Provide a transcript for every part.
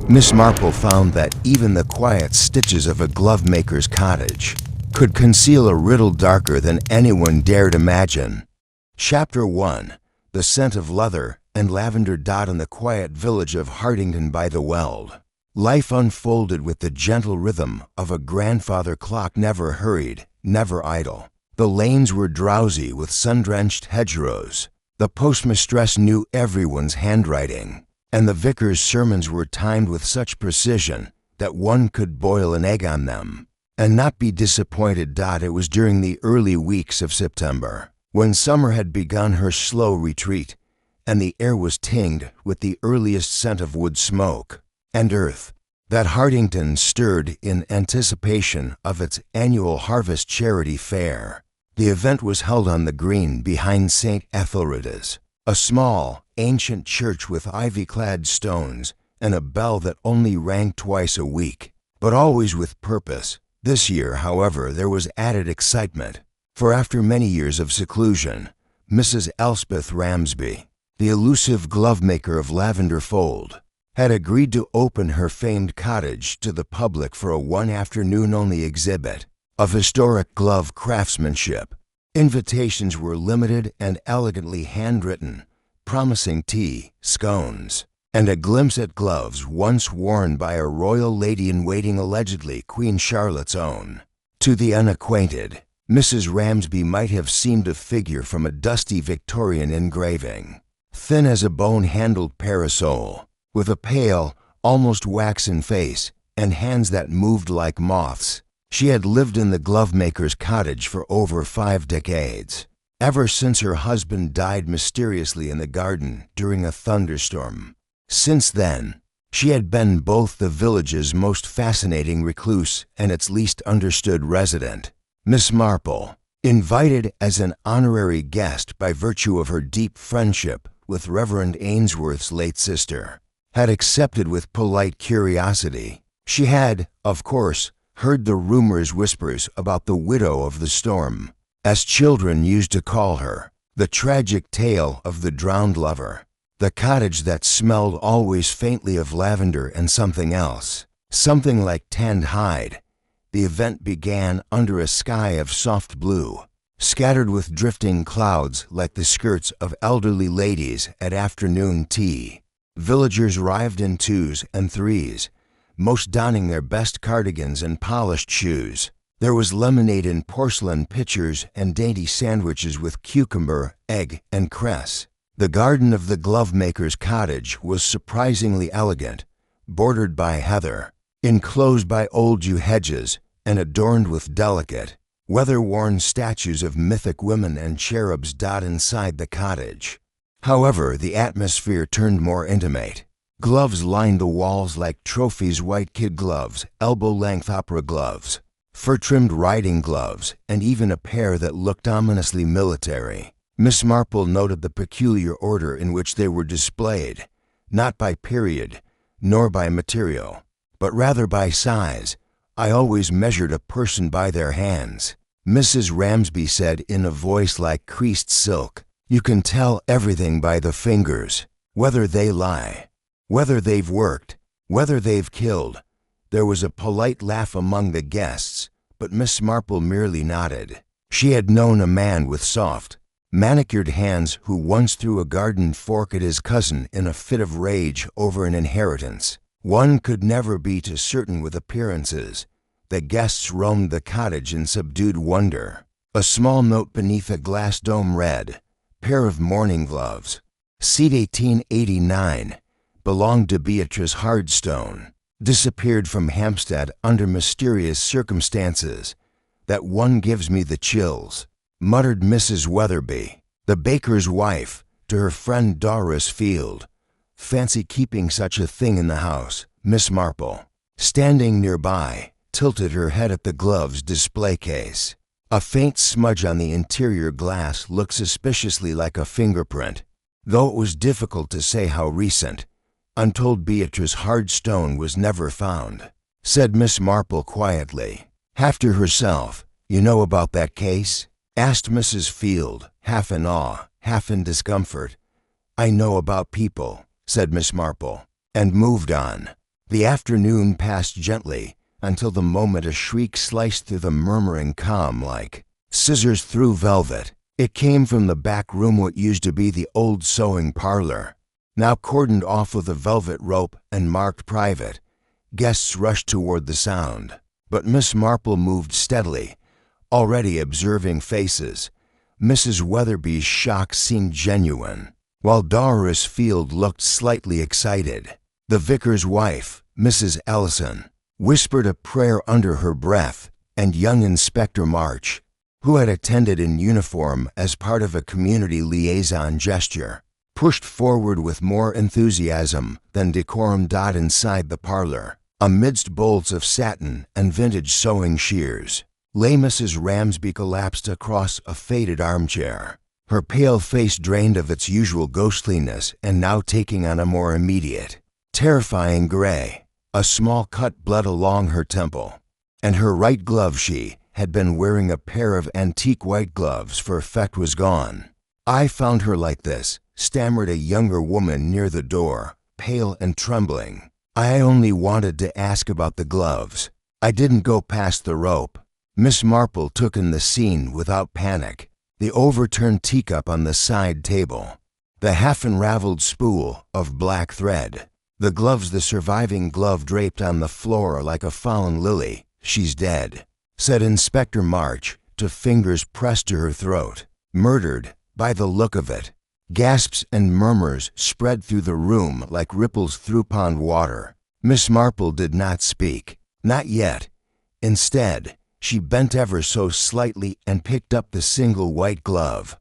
Miss Marple found that even the quiet stitches of a glovemaker's cottage could conceal a riddle darker than anyone dared imagine. Chapter 1. The Scent of Leather and Lavender dot in the quiet village of Hartington by the Weald. Life unfolded with the gentle rhythm of a grandfather clock, never hurried, never idle. The lanes were drowsy with sun-drenched hedgerows. The postmistress knew everyone's handwriting, and the vicar's sermons were timed with such precision that one could boil an egg on them and not be disappointed. It was during the early weeks of September, when summer had begun her slow retreat, and the air was tinged with the earliest scent of wood smoke and earth, that Hartington stirred in anticipation of its annual Harvest Charity Fair. The event was held on the green behind St. Ethelred's, a small, ancient church with ivy-clad stones and a bell that only rang twice a week, but always with purpose. This year, however, there was added excitement, for after many years of seclusion, Mrs. Elspeth Ramsby, the elusive glovemaker of Lavender Fold, had agreed to open her famed cottage to the public for a one-afternoon-only exhibit of historic glove craftsmanship. Invitations were limited and elegantly handwritten, promising tea, scones, and a glimpse at gloves once worn by a royal lady-in-waiting, allegedly Queen Charlotte's own. To the unacquainted, Mrs. Ramsby might have seemed a figure from a dusty Victorian engraving, thin as a bone-handled parasol, with a pale, almost waxen face and hands that moved like moths. She had lived in the glovemaker's cottage for over 5 decades, ever since her husband died mysteriously in the garden during a thunderstorm. Since then, she had been both the village's most fascinating recluse and its least understood resident. Miss Marple, invited as an honorary guest by virtue of her deep friendship with Reverend Ainsworth's late sister, had accepted with polite curiosity. She had, of course, heard the whispers about the widow of the storm, as children used to call her, the tragic tale of the drowned lover, the cottage that smelled always faintly of lavender and something else, something like tanned hide. The event began under a sky of soft blue, scattered with drifting clouds like the skirts of elderly ladies at afternoon tea. Villagers arrived in 2s and 3s, most donning their best cardigans and polished shoes. There was lemonade in porcelain pitchers and dainty sandwiches with cucumber, egg, and cress. The garden of the glovemaker's cottage was surprisingly elegant, bordered by heather, enclosed by old yew hedges, and adorned with delicate, weather-worn statues of mythic women and cherubs inside the cottage. However, the atmosphere turned more intimate. Gloves lined the walls like trophies: white kid gloves, elbow-length opera gloves, fur-trimmed riding gloves, and even a pair that looked ominously military. Miss Marple noted the peculiar order in which they were displayed, not by period, nor by material, but rather by size. "I always measured a person by their hands," Mrs. Ramsby said in a voice like creased silk. "You can tell everything by the fingers, whether they lie, whether they've worked, whether they've killed." There was a polite laugh among the guests, but Miss Marple merely nodded. She had known a man with soft, manicured hands who once threw a garden fork at his cousin in a fit of rage over an inheritance. One could never be too certain with appearances. The guests roamed the cottage in subdued wonder. A small note beneath a glass dome read, "Pair of mourning gloves. Seat 1889. Belonged to Beatrice Hardstone. Disappeared from Hampstead under mysterious circumstances. That one gives me the chills," muttered Mrs. Weatherby, the baker's wife, to her friend Doris Field. "Fancy keeping such a thing in the house." Miss Marple, standing nearby, tilted her head at the gloves display case. A faint smudge on the interior glass looked suspiciously like a fingerprint, though it was difficult to say how recent. "Untold Beatrice Hardstone was never found," said Miss Marple quietly. "Half to herself. You know about that case?" asked Mrs. Field, half in awe, half in discomfort. "I know about people," said Miss Marple, and moved on. The afternoon passed gently until the moment a shriek sliced through the murmuring calm like scissors through velvet. It came from the back room, what used to be the old sewing parlor, now cordoned off with a velvet rope and marked private. Guests rushed toward the sound, but Miss Marple moved steadily, already observing faces. Mrs. Weatherby's shock seemed genuine, while Doris Field looked slightly excited. The vicar's wife, Mrs. Ellison, whispered a prayer under her breath, and young Inspector March, who had attended in uniform as part of a community liaison gesture, pushed forward with more enthusiasm than decorum. Inside the parlor, amidst bolts of satin and vintage sewing shears, lay Mrs. Ramsby collapsed across a faded armchair, her pale face drained of its usual ghostliness and now taking on a more immediate, terrifying gray. A small cut bled along her temple, and her right glove, she had been wearing a pair of antique white gloves, for effect was gone. "I found her like this," stammered a younger woman near the door, pale and trembling. "I only wanted to ask about the gloves. I didn't go past the rope." Miss Marple took in the scene without panic. The overturned teacup on the side table, the half-unraveled spool of black thread, the gloves, the surviving glove draped on the floor like a fallen lily. "She's dead," said Inspector March, to fingers pressed to her throat. "Murdered, by the look of it." Gasps and murmurs spread through the room like ripples through pond water. Miss Marple did not speak. Not yet. Instead, she bent ever so slightly and picked up the single white glove.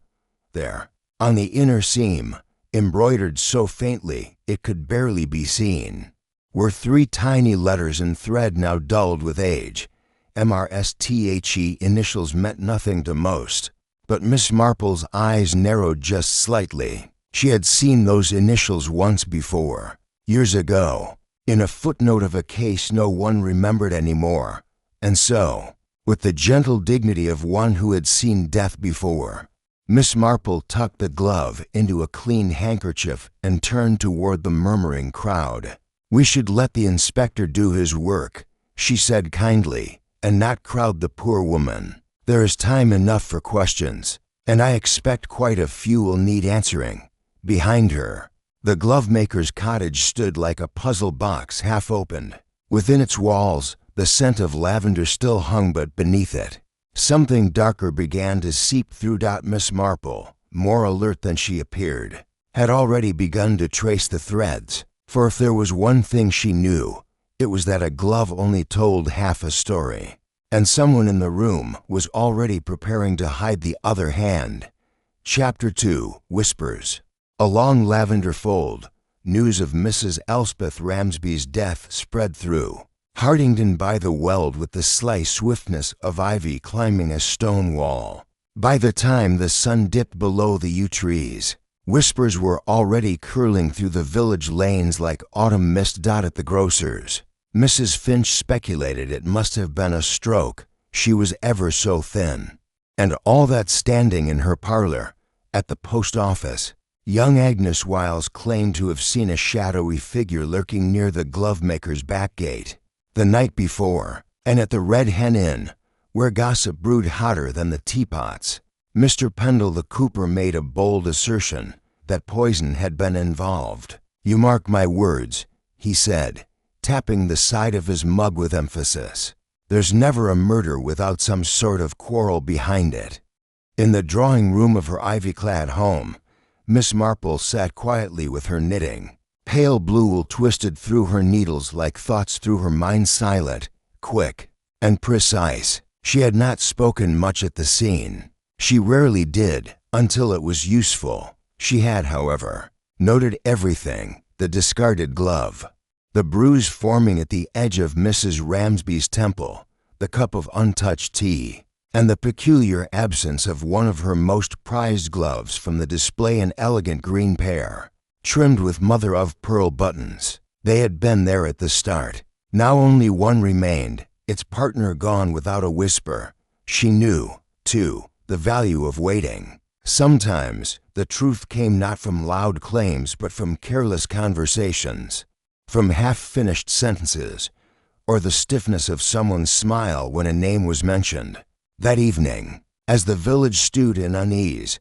There, on the inner seam, embroidered so faintly it could barely be seen, were 3 tiny letters in thread now dulled with age. MRSTHE initials meant nothing to most, but Miss Marple's eyes narrowed just slightly. She had seen those initials once before, years ago, in a footnote of a case no one remembered anymore, and so, with the gentle dignity of one who had seen death before, Miss Marple tucked the glove into a clean handkerchief and turned toward the murmuring crowd. "We should let the inspector do his work," she said kindly, "and not crowd the poor woman. There is time enough for questions, and I expect quite a few will need answering." Behind her, the glovemaker's cottage stood like a puzzle box half opened. Within its walls, the scent of lavender still hung, but beneath it, something darker began to seep through. Miss Marple, more alert than she appeared, had already begun to trace the threads, for if there was one thing she knew, it was that a glove only told half a story, and someone in the room was already preparing to hide the other hand. Chapter 2, Whispers. Along lavender fold, news of Mrs. Elspeth Ramsby's death spread through Hartington by the Weald with the sly swiftness of ivy climbing a stone wall. By the time the sun dipped below the yew trees, whispers were already curling through the village lanes like autumn mist. At the grocer's, Mrs. Finch speculated it must have been a stroke, she was ever so thin. And all that standing in her parlor, at the post office, young Agnes Wiles claimed to have seen a shadowy figure lurking near the glovemaker's back gate the night before, and at the Red Hen Inn, where gossip brewed hotter than the teapots. Mr. Pendle the cooper made a bold assertion that poison had been involved. "You mark my words," he said, tapping the side of his mug with emphasis. "There's never a murder without some sort of quarrel behind it." In the drawing room of her ivy-clad home, Miss Marple sat quietly with her knitting. Pale blue wool twisted through her needles like thoughts through her mind, silent, quick, and precise. She had not spoken much at the scene. She rarely did, until it was useful. She had, however, noted everything: the discarded glove, the bruise forming at the edge of Mrs. Ramsby's temple, the cup of untouched tea, and the peculiar absence of one of her most prized gloves from the display, an elegant green pair, trimmed with mother-of-pearl buttons. They had been there at the start. Now only one remained, its partner gone without a whisper. She knew, too, the value of waiting. Sometimes the truth came not from loud claims but from careless conversations. from half-finished sentences, or the stiffness of someone's smile when a name was mentioned. That evening, as the village stewed in unease,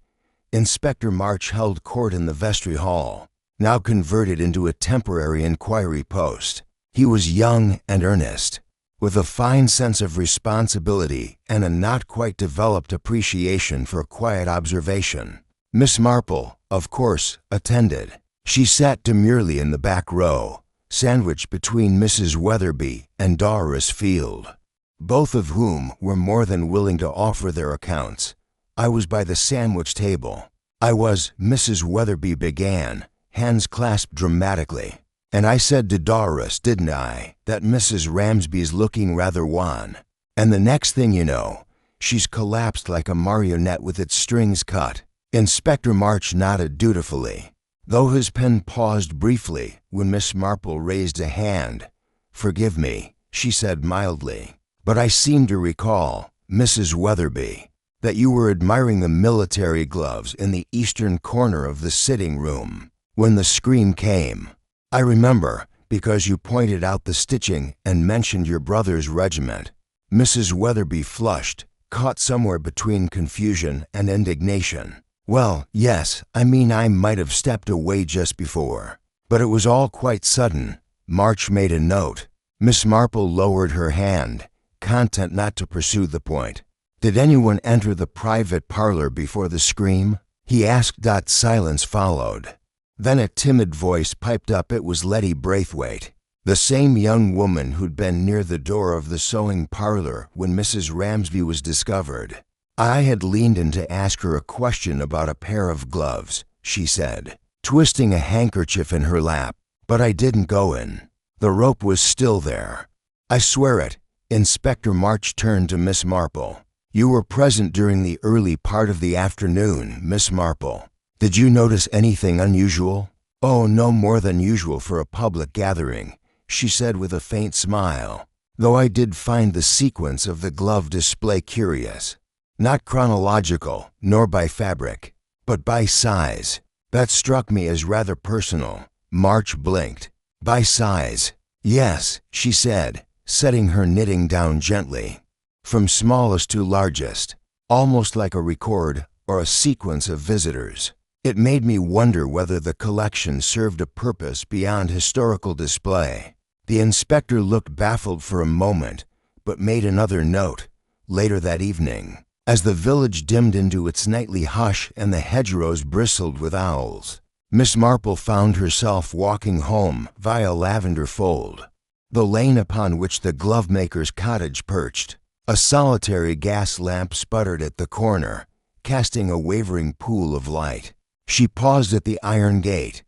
Inspector March held court in the vestry hall, now converted into a temporary inquiry post. He was young and earnest, with a fine sense of responsibility and a not quite developed appreciation for quiet observation. Miss Marple, of course, attended. She sat demurely in the back row, sandwiched between Mrs. Weatherby and Doris Field, both of whom were more than willing to offer their accounts. I was by the sandwich table. Mrs. Weatherby began, hands clasped dramatically. And I said to Doris, didn't I, that Mrs. Ramsby's looking rather wan. And the next thing you know, she's collapsed like a marionette with its strings cut. Inspector March nodded dutifully, though his pen paused briefly when Miss Marple raised a hand. Forgive me, she said mildly, but I seem to recall, Mrs. Weatherby, that you were admiring the military gloves in the eastern corner of the sitting room when the scream came. I remember, because you pointed out the stitching and mentioned your brother's regiment. Mrs. Weatherby flushed, caught somewhere between confusion and indignation. Well, yes, I mean I might have stepped away just before, but it was all quite sudden. March made a note. Miss Marple lowered her hand, content not to pursue the point. Did anyone enter the private parlor before the scream? He asked. Silence followed. Then a timid voice piped up. It was Letty Braithwaite, the same young woman who'd been near the door of the sewing parlor when Mrs. Ramsby was discovered. I had leaned in to ask her a question about a pair of gloves, she said, twisting a handkerchief in her lap, but I didn't go in. The rope was still there. I swear it. Inspector March turned to Miss Marple. You were present during the early part of the afternoon, Miss Marple. Did you notice anything unusual? Oh, no more than usual for a public gathering, she said with a faint smile, though I did find the sequence of the glove display curious. Not chronological, nor by fabric, but by size. That struck me as rather personal. March blinked. By size? Yes, she said, setting her knitting down gently. From smallest to largest, almost like a record or a sequence of visitors. It made me wonder whether the collection served a purpose beyond historical display. The inspector looked baffled for a moment, but made another note. Later that evening, as the village dimmed into its nightly hush and the hedgerows bristled with owls, Miss Marple found herself walking home via Lavender Fold, the lane upon which the Glovemaker's cottage perched. A solitary gas lamp sputtered at the corner, casting a wavering pool of light. She paused at the iron gate.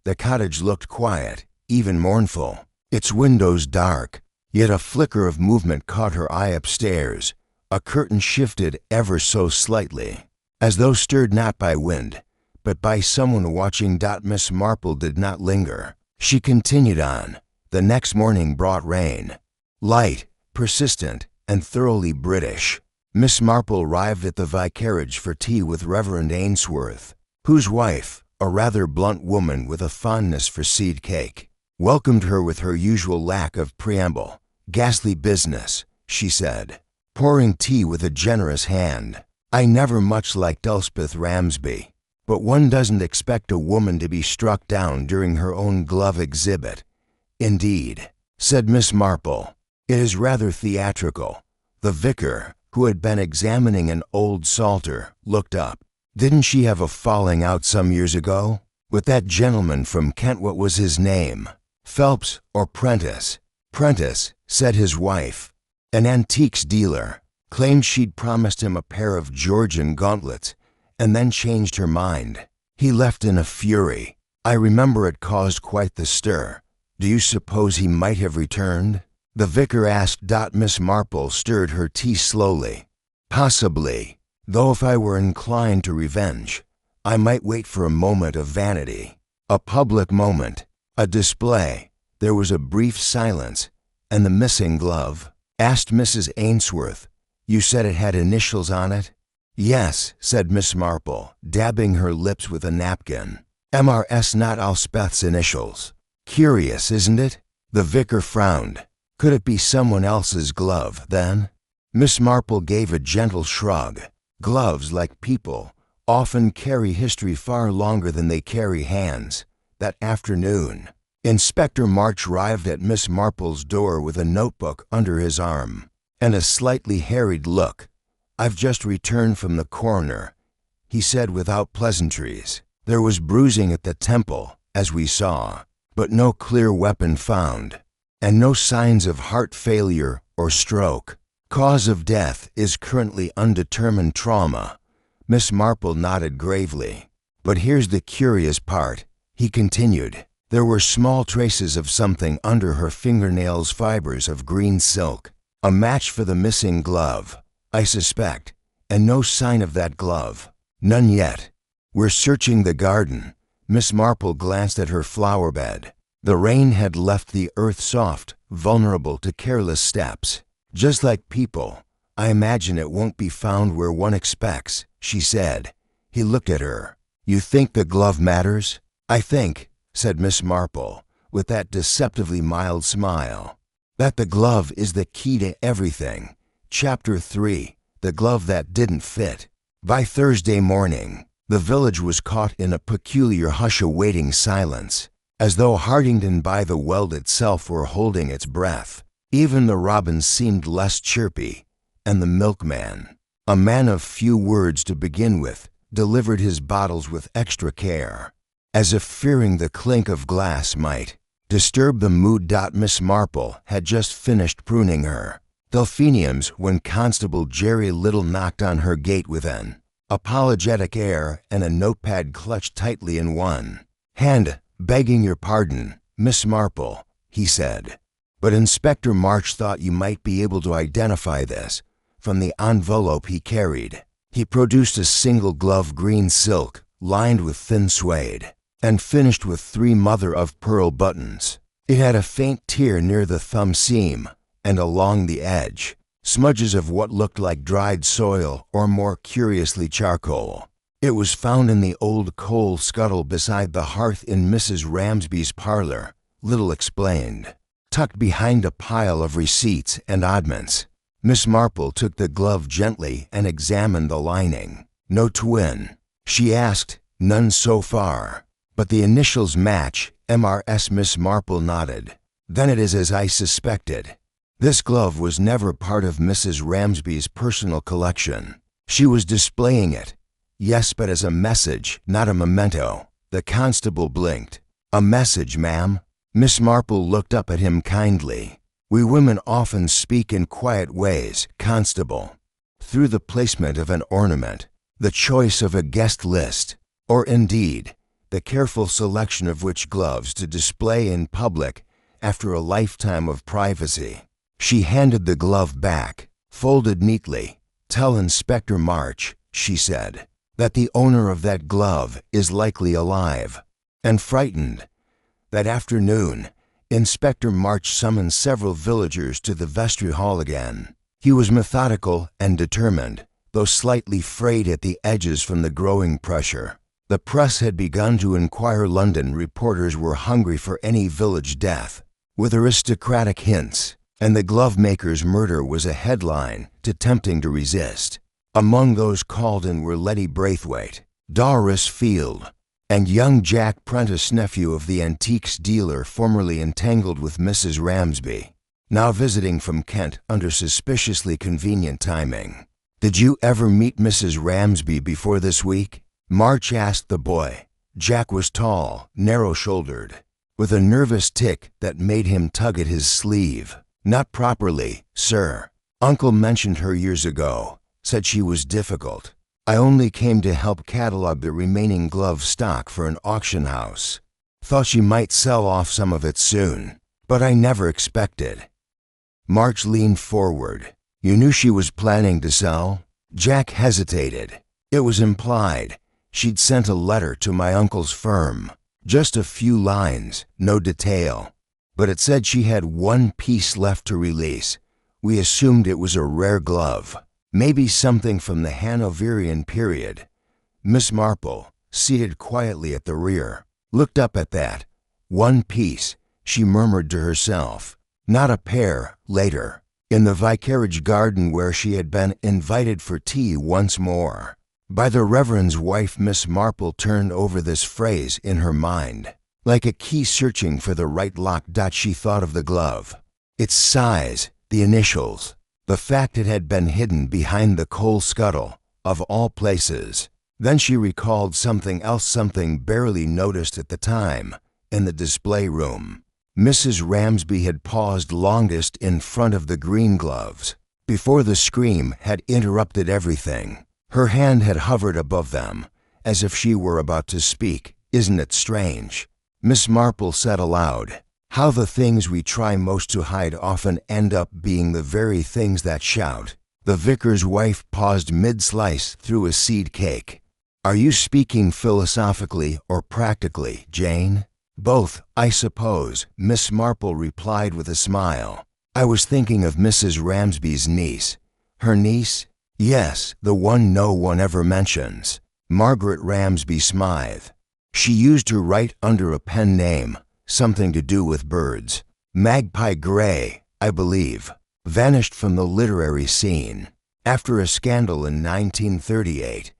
The cottage looked quiet, even mournful, its windows dark, yet a flicker of movement caught her eye upstairs. A curtain shifted ever so slightly, as though stirred not by wind, but by someone watching. Miss Marple did not linger. She continued on. The next morning brought rain. Light, persistent, and thoroughly British. Miss Marple arrived at the vicarage for tea with Reverend Ainsworth, whose wife, a rather blunt woman with a fondness for seed cake, welcomed her with her usual lack of preamble. Ghastly business, she said, pouring tea with a generous hand. I never much liked Elspeth Ramsby, but one doesn't expect a woman to be struck down during her own glove exhibit. Indeed, said Miss Marple, it is rather theatrical. The vicar, who had been examining an old psalter, looked up. Didn't she have a falling out some years ago? With that gentleman from Kent? What was his name? Phelps or Prentice? Prentice, said his wife. An antiques dealer. Claimed she'd promised him a pair of Georgian gauntlets, and then changed her mind. He left in a fury. I remember it caused quite the stir. Do you suppose he might have returned? The vicar asked. Miss Marple stirred her tea slowly. Possibly, though if I were inclined to revenge, I might wait for a moment of vanity. A public moment. A display. There was a brief silence. And the missing glove? Asked Mrs. Ainsworth. You said it had initials on it? Yes, said Miss Marple, dabbing her lips with a napkin. MRS, not Elspeth's initials. Curious, isn't it? The vicar frowned. Could it be someone else's glove, then? Miss Marple gave a gentle shrug. Gloves, like people, often carry history far longer than they carry hands. That afternoon, Inspector March arrived at Miss Marple's door with a notebook under his arm and a slightly harried look. "I've just returned from the coroner," he said without pleasantries. "There was bruising at the temple, as we saw, but no clear weapon found, and no signs of heart failure or stroke. Cause of death is currently undetermined trauma." Miss Marple nodded gravely. "But here's the curious part," he continued. "There were small traces of something under her fingernails, fibers of green silk. A match for the missing glove, I suspect, and no sign of that glove. None yet. We're searching the garden." Miss Marple glanced at her flower bed. The rain had left the earth soft, vulnerable to careless steps. "Just like people, I imagine it won't be found where one expects," she said. He looked at her. "You think the glove matters?" "I think," said Miss Marple, with that deceptively mild smile, "that the glove is the key to everything." Chapter 3. The Glove That Didn't Fit. By Thursday morning, the village was caught in a peculiar hush-awaiting silence, as though Hardington by the Weald itself were holding its breath. Even the robins seemed less chirpy, and the milkman, a man of few words to begin with, delivered his bottles with extra care, as if fearing the clink of glass might disturb the mood. Miss Marple had just finished pruning her delphiniums when Constable Jerry Riddle knocked on her gate with an apologetic air and a notepad clutched tightly in one hand. "Begging your pardon, Miss Marple," he said, "but Inspector March thought you might be able to identify this from the envelope he carried." He produced a single glove, green silk, lined with thin suede, and finished with 3 mother-of-pearl buttons. It had a faint tear near the thumb seam, and along the edge, smudges of what looked like dried soil or more curiously charcoal. It was found in the old coal scuttle beside the hearth in Mrs. Ramsby's parlor, Riddle explained, tucked behind a pile of receipts and oddments. Miss Marple took the glove gently and examined the lining. "No twin?" she asked. "None so far, but the initials match, MRS." Miss Marple nodded. "Then it is as I suspected. This glove was never part of Mrs. Ramsby's personal collection. She was displaying it. Yes, but as a message, not a memento." The constable blinked. "A message, ma'am?" Miss Marple looked up at him kindly. "We women often speak in quiet ways, Constable. Through the placement of an ornament, the choice of a guest list, or indeed, the careful selection of which gloves to display in public after a lifetime of privacy." She handed the glove back, folded neatly. "Tell Inspector March," she said, "that the owner of that glove is likely alive and frightened." That afternoon, Inspector March summoned several villagers to the vestry hall again. He was methodical and determined, though slightly frayed at the edges from the growing pressure. The press had begun to inquire. London reporters were hungry for any village death, with aristocratic hints, and the Glovemaker's murder was a headline too tempting to resist. Among those called in were Letty Braithwaite, Doris Field, and young Jack Prentice, nephew of the antiques dealer formerly entangled with Mrs. Ramsby, now visiting from Kent under suspiciously convenient timing. "Did you ever meet Mrs. Ramsby before this week?" March asked the boy. Jack was tall, narrow-shouldered, with a nervous tic that made him tug at his sleeve. "Not properly, sir. Uncle mentioned her years ago, said she was difficult. I only came to help catalog the remaining glove stock for an auction house. Thought she might sell off some of it soon, but I never expected." March leaned forward. "You knew she was planning to sell?" Jack hesitated. "It was implied. She'd sent a letter to my uncle's firm. Just a few lines, no detail. But it said she had 1 piece left to release. We assumed it was a rare glove, maybe something from the Hanoverian period." Miss Marple, seated quietly at the rear, looked up at that 1 piece she murmured to herself. Not a pair, later, in the vicarage garden where she had been invited for tea once more. By the Reverend's wife, Miss Marple turned over this phrase in her mind. Like a key searching for the right lock. She thought of the glove, its size, the initials, the fact it had been hidden behind the coal scuttle, of all places. Then she recalled something else, something barely noticed at the time, in the display room. Mrs. Ramsby had paused longest in front of the green gloves, before the scream had interrupted everything. Her hand had hovered above them, as if she were about to speak. Isn't it strange? Miss Marple said aloud, how the things we try most to hide often end up being the very things that shout. The vicar's wife paused mid-slice through a seed cake. Are you speaking philosophically or practically, Jane? Both, I suppose, Miss Marple replied with a smile. I was thinking of Mrs. Ramsby's niece. Her niece? Yes, the one no one ever mentions. Margaret Ramsby Smythe. She used to write under a pen name, something to do with birds. Magpie Gray, I believe. Vanished from the literary scene. After a scandal in 1938,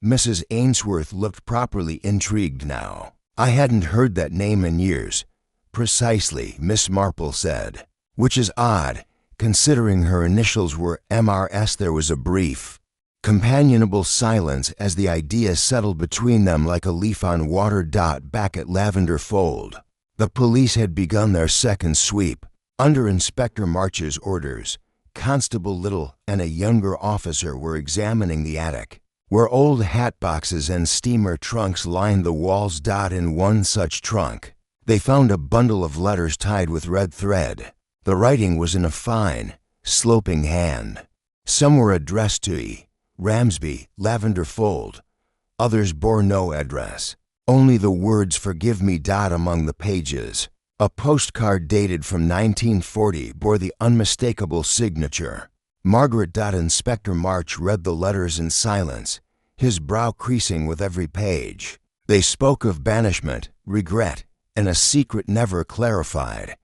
Mrs. Ainsworth looked properly intrigued now. I hadn't heard that name in years. Precisely, Miss Marple said. Which is odd, considering her initials were MRS. There was a brief, companionable silence as the idea settled between them like a leaf on water. Back at Lavender Fold, the police had begun their second sweep. Under Inspector March's orders, Constable Riddle and a younger officer were examining the attic, where old hat boxes and steamer trunks lined the walls. In one such trunk, they found a bundle of letters tied with red thread. The writing was in a fine, sloping hand. Some were addressed to E. Ramsby, Lavender Fold. Others bore no address, only the words "Forgive me." Among the pages, a postcard dated from 1940 bore the unmistakable signature, Margaret. Inspector March read the letters in silence, his brow creasing with every page. They spoke of banishment, regret, and a secret never clarified.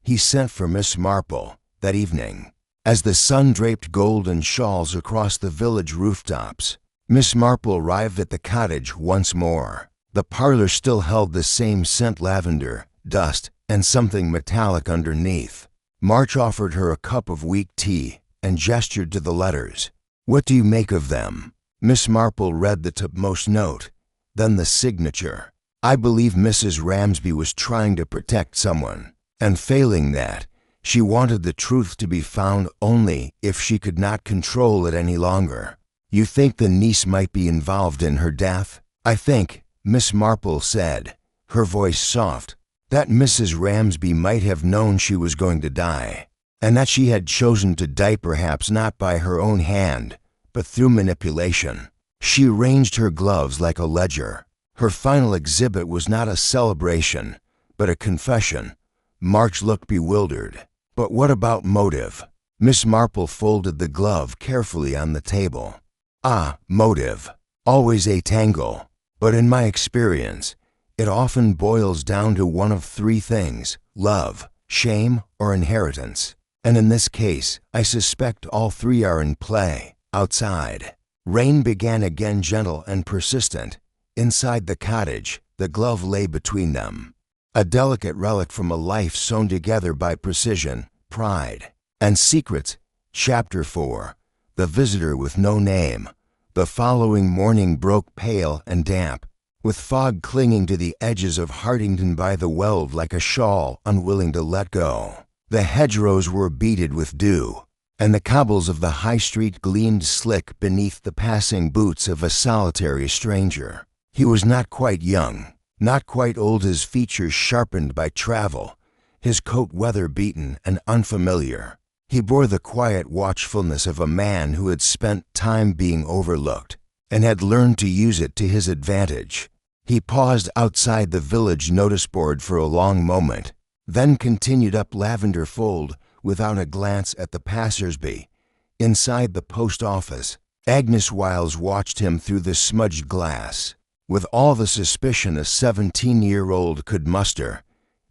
He sent for Miss Marple that evening. As the sun draped golden shawls across the village rooftops, Miss Marple arrived at the cottage once more. The parlor still held the same scent: lavender, dust, and something metallic underneath. March offered her a cup of weak tea and gestured to the letters. What do you make of them? Miss Marple read the topmost note, then the signature. I believe Mrs. Ramsby was trying to protect someone, and failing that, she wanted the truth to be found only if she could not control it any longer. You think the niece might be involved in her death? I think, Miss Marple said, her voice soft, that Mrs. Ramsby might have known she was going to die, and that she had chosen to die perhaps not by her own hand, but through manipulation. She arranged her gloves like a ledger. Her final exhibit was not a celebration, but a confession. March looked bewildered. But what about motive? Miss Marple folded the glove carefully on the table. Ah, motive. Always a tangle. But in my experience, it often boils down to one of three things: love, shame, or inheritance. And in this case, I suspect all three are in play. Outside, rain began again, gentle and persistent. Inside the cottage, the glove lay between them, a delicate relic from a life sewn together by precision, pride, and secrets. Chapter 4. The Visitor with No Name. The following morning broke pale and damp, with fog clinging to the edges of Hartington by the Weald like a shawl unwilling to let go. The hedgerows were beaded with dew, and the cobbles of the high street gleamed slick beneath the passing boots of a solitary stranger. He was not quite young, not quite old, his features sharpened by travel, his coat weather-beaten and unfamiliar. He bore the quiet watchfulness of a man who had spent time being overlooked and had learned to use it to his advantage. He paused outside the village notice board for a long moment, then continued up Lavender Fold without a glance at the passers-by. Inside the post office, Agnes Wiles watched him through the smudged glass. With all the suspicion a 17-year-old could muster,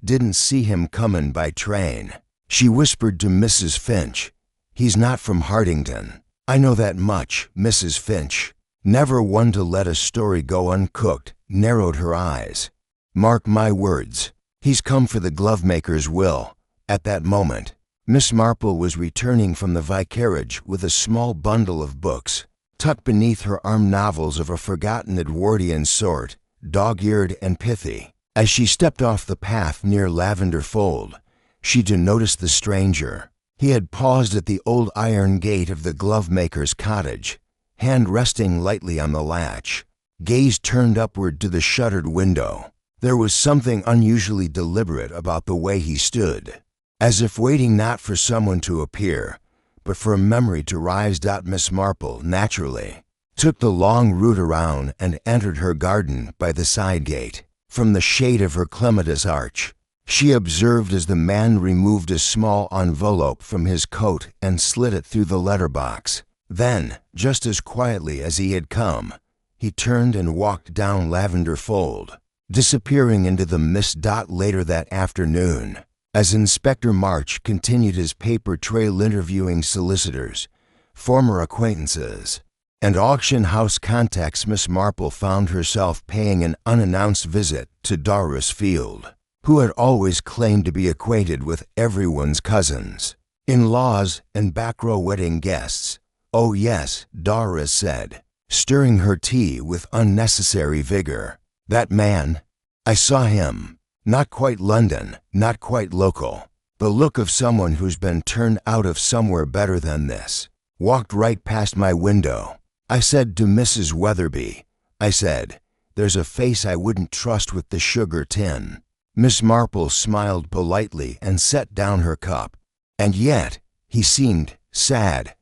Didn't see him comin' by train. She whispered to Mrs. Finch, "He's not from Hardington." "I know that much, Mrs. Finch." Never one to let a story go uncooked, narrowed her eyes. "Mark my words, he's come for the Glovemaker's will." At that moment, Miss Marple was returning from the vicarage with a small bundle of books, tucked beneath her arm, novels of a forgotten Edwardian sort, dog-eared and pithy. As she stepped off the path near Lavender Fold, she did notice the stranger. He had paused at the old iron gate of the Glovemaker's cottage, hand resting lightly on the latch, gaze turned upward to the shuttered window. There was something unusually deliberate about the way he stood, as if waiting not for someone to appear, but for a memory to rise. Miss Marple naturally took the long route around and entered her garden by the side gate. From the shade of her clematis arch, she observed as the man removed a small envelope from his coat and slid it through the letterbox. Then, just as quietly as he had come, he turned and walked down Lavender Fold, disappearing into the mist. Later that afternoon, as Inspector March continued his paper trail interviewing solicitors, former acquaintances, and auction house contacts, Miss Marple found herself paying an unannounced visit to Doris Field, who had always claimed to be acquainted with everyone's cousins, in-laws, and back-row wedding guests. "Oh yes," Doris said, stirring her tea with unnecessary vigor. "That man, I saw him. Not quite London, not quite local. The look of someone who's been turned out of somewhere better than this. Walked right past my window. I said to Mrs. Weatherby, I said, 'There's a face I wouldn't trust with the sugar tin.'" Miss Marple smiled politely and set down her cup. "And yet, he seemed sad.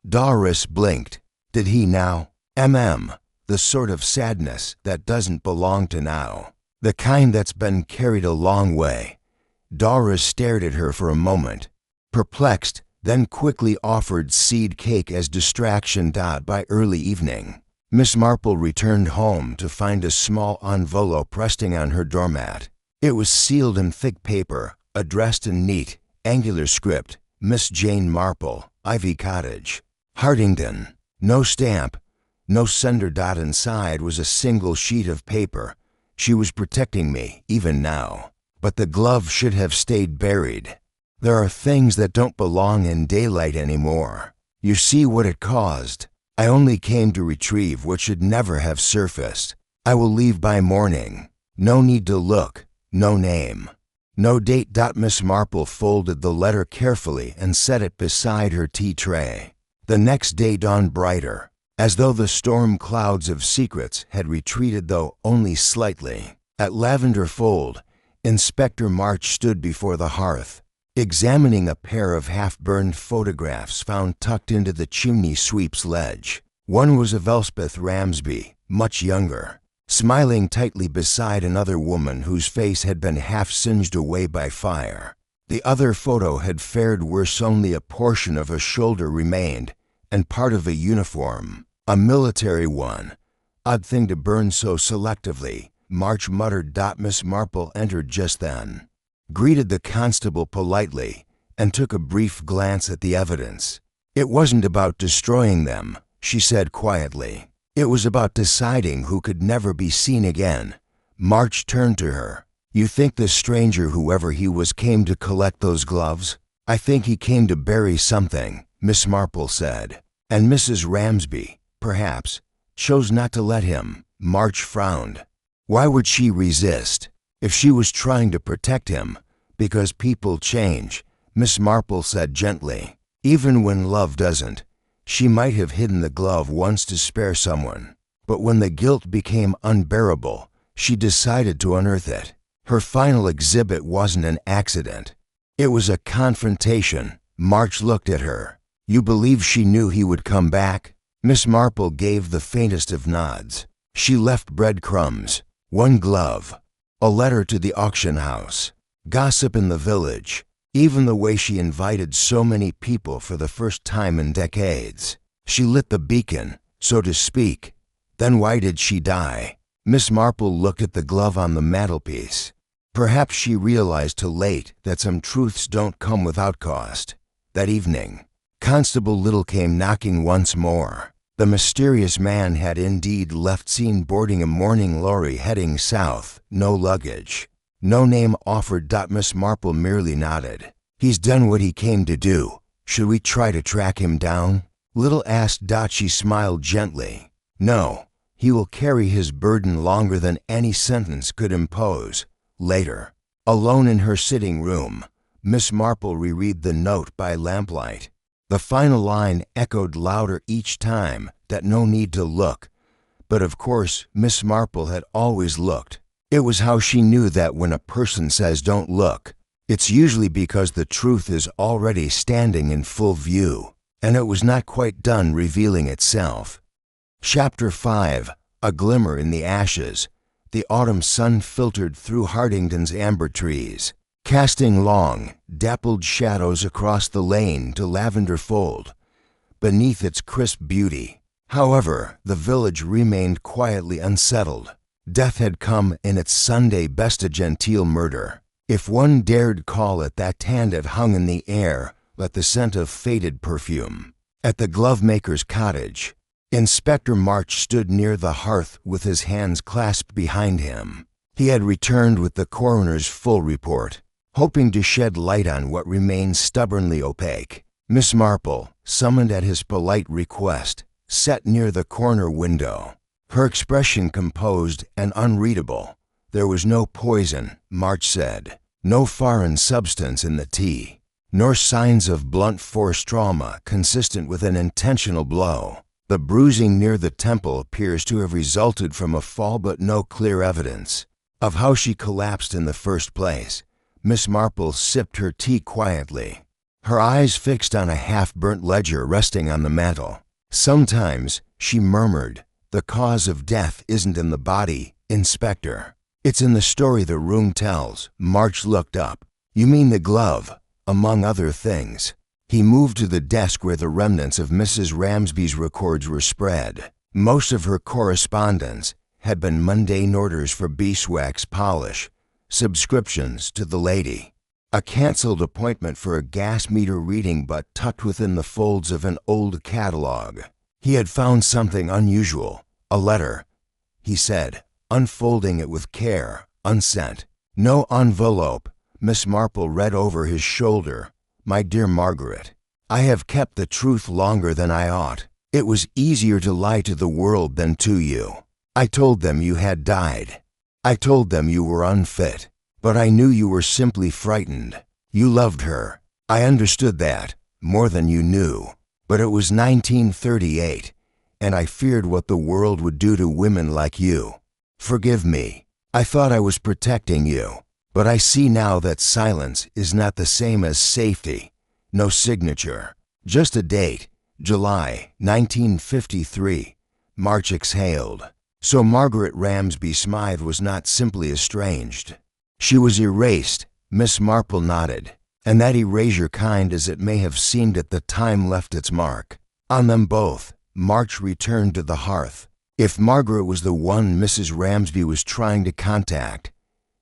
Doris blinked. "Did he now? The sort of sadness that doesn't belong to now. The kind that's been carried a long way." Doris stared at her for a moment, perplexed, then quickly offered seed cake as distraction. By early evening, Miss Marple returned home to find a small envelope resting on her doormat. It was sealed in thick paper, addressed in neat, angular script, "Miss Jane Marple, Ivy Cottage, Hardington." No stamp, no sender. Inside was a single sheet of paper. "She was protecting me, even now. But the glove should have stayed buried. There are things that don't belong in daylight anymore. You see what it caused. I only came to retrieve what should never have surfaced. I will leave by morning. No need to look, no name, no date." Miss Marple folded the letter carefully and set it beside her tea tray. The next day dawned brighter, as though the storm clouds of secrets had retreated, though only slightly. At Lavender Fold, Inspector March stood before the hearth, examining a pair of half-burned photographs found tucked into the chimney sweep's ledge. One was of Elspeth Ramsby, much younger, smiling tightly beside another woman whose face had been half singed away by fire. The other photo had fared worse. Only a portion of a shoulder remained, and part of a uniform, a military one. "Odd thing to burn so selectively," March muttered. Miss Marple entered just then, greeted the constable politely, and took a brief glance at the evidence. "It wasn't about destroying them," she said quietly. "It was about deciding who could never be seen again." March turned to her. "You think the stranger, whoever he was, came to collect those gloves?" "I think he came to bury something," Miss Marple said. "And Mrs. Ramsby, perhaps, chose not to let him." March frowned. Why would she resist? If she was trying to protect him, because people change, Miss Marple said gently. Even when love doesn't. She might have hidden the glove once to spare someone, but when the guilt became unbearable, she decided to unearth it. Her final exhibit wasn't an accident. It was a confrontation. March looked at her. "You believe she knew he would come back?" Miss Marple gave the faintest of nods. "She left breadcrumbs. One glove. A letter to the auction house. Gossip in the village. Even the way she invited so many people for the first time in decades. She lit the beacon, so to speak. Then why did she die?" Miss Marple looked at the glove on the mantelpiece. Perhaps she realized too late that some truths don't come without cost. That evening, Constable Little came knocking once more. The mysterious man had indeed left, seen boarding a morning lorry heading south. No luggage. No name offered. Miss Marple merely nodded. He's done what he came to do. Should we try to track him down? Little asked. She smiled gently. No, he will carry his burden longer than any sentence could impose. Later, alone in her sitting room, Miss Marple reread the note by lamplight. The final line echoed louder each time, that no need to look. But of course, Miss Marple had always looked. It was how she knew that when a person says don't look, it's usually because the truth is already standing in full view, and it was not quite done revealing itself. Chapter 5. A Glimmer in the Ashes. The autumn sun filtered through Hardington's amber trees, casting long, dappled shadows across the lane to Lavender Fold. Beneath its crisp beauty, however, the village remained quietly unsettled. Death had come in its Sunday best, a genteel murder, if one dared call it that. Hand had hung in the air like the scent of faded perfume. At the Glovemaker's cottage, Inspector March stood near the hearth with his hands clasped behind him. He had returned with the coroner's full report, hoping to shed light on what remained stubbornly opaque. Miss Marple, summoned at his polite request, sat near the corner window, her expression composed and unreadable. There was no poison, March said, no foreign substance in the tea, nor signs of blunt force trauma consistent with an intentional blow. The bruising near the temple appears to have resulted from a fall, but no clear evidence of how she collapsed in the first place. Miss Marple sipped her tea quietly, her eyes fixed on a half-burnt ledger resting on the mantel. Sometimes, she murmured, the cause of death isn't in the body, Inspector. It's in the story the room tells. March looked up. You mean the glove, among other things. He moved to the desk where the remnants of Mrs. Ramsby's records were spread. Most of her correspondence had been mundane orders for beeswax polish, subscriptions to the lady, a cancelled appointment for a gas meter reading, but tucked within the folds of an old catalog. He had found something unusual, a letter, he said, unfolding it with care, unsent. No envelope. Miss Marple read over his shoulder. My dear Margaret, I have kept the truth longer than I ought. It was easier to lie to the world than to you. I told them you had died. I told them you were unfit, but I knew you were simply frightened. You loved her. I understood that, more than you knew. But it was 1938, and I feared what the world would do to women like you. Forgive me. I thought I was protecting you. But I see now that silence is not the same as safety. No signature, just a date, July 1953. March exhaled. So Margaret Ramsby Smythe was not simply estranged. She was erased. Miss Marple nodded, and that erasure, kind as it may have seemed at the time, left its mark on them both. March returned to the hearth. If Margaret was the one Mrs. Ramsby was trying to contact,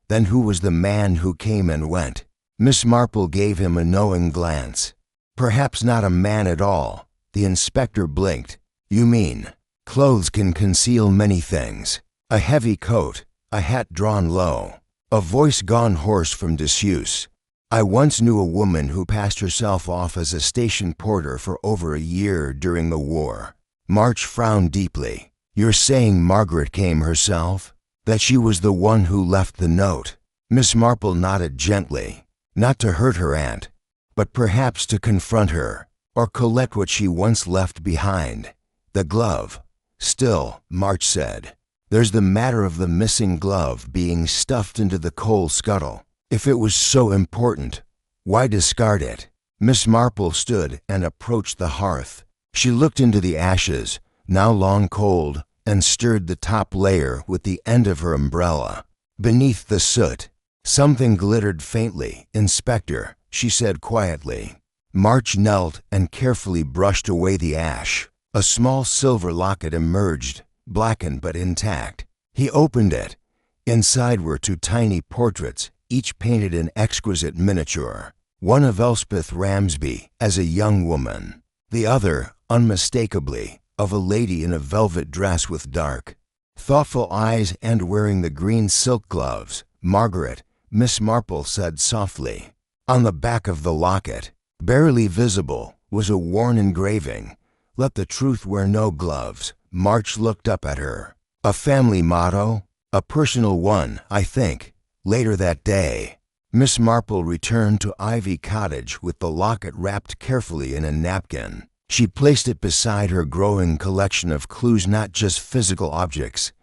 then who was the man who came and went? Miss Marple gave him a knowing glance. Perhaps not a man at all. The inspector blinked. You mean, clothes can conceal many things. A heavy coat, a hat drawn low, a voice gone hoarse from disuse. I once knew a woman who passed herself off as a station porter for over a year during the war. March frowned deeply. You're saying Margaret came herself? That she was the one who left the note? Miss Marple nodded gently. Not to hurt her aunt, but perhaps to confront her, or collect what she once left behind. The glove. Still, March said, there's the matter of the missing glove being stuffed into the coal scuttle. If it was so important, why discard it? Miss Marple stood and approached the hearth. She looked into the ashes, now long cold, and stirred the top layer with the end of her umbrella. Beneath the soot, something glittered faintly. Inspector, she said quietly. March knelt and carefully brushed away the ash. A small silver locket emerged, blackened but intact. He opened it. Inside were two tiny portraits, each painted in exquisite miniature. One of Elspeth Ramsby as a young woman, the other, unmistakably, of a lady in a velvet dress with dark, thoughtful eyes and wearing the green silk gloves. "Margaret," Miss Marple said softly. On the back of the locket, barely visible, was a worn engraving, "Let the truth wear no gloves." March looked up at her. "A family motto? A personal one, I think." Later that day, Miss Marple returned to Ivy Cottage with the locket wrapped carefully in a napkin. She placed it beside her growing collection of clues, not just physical objects,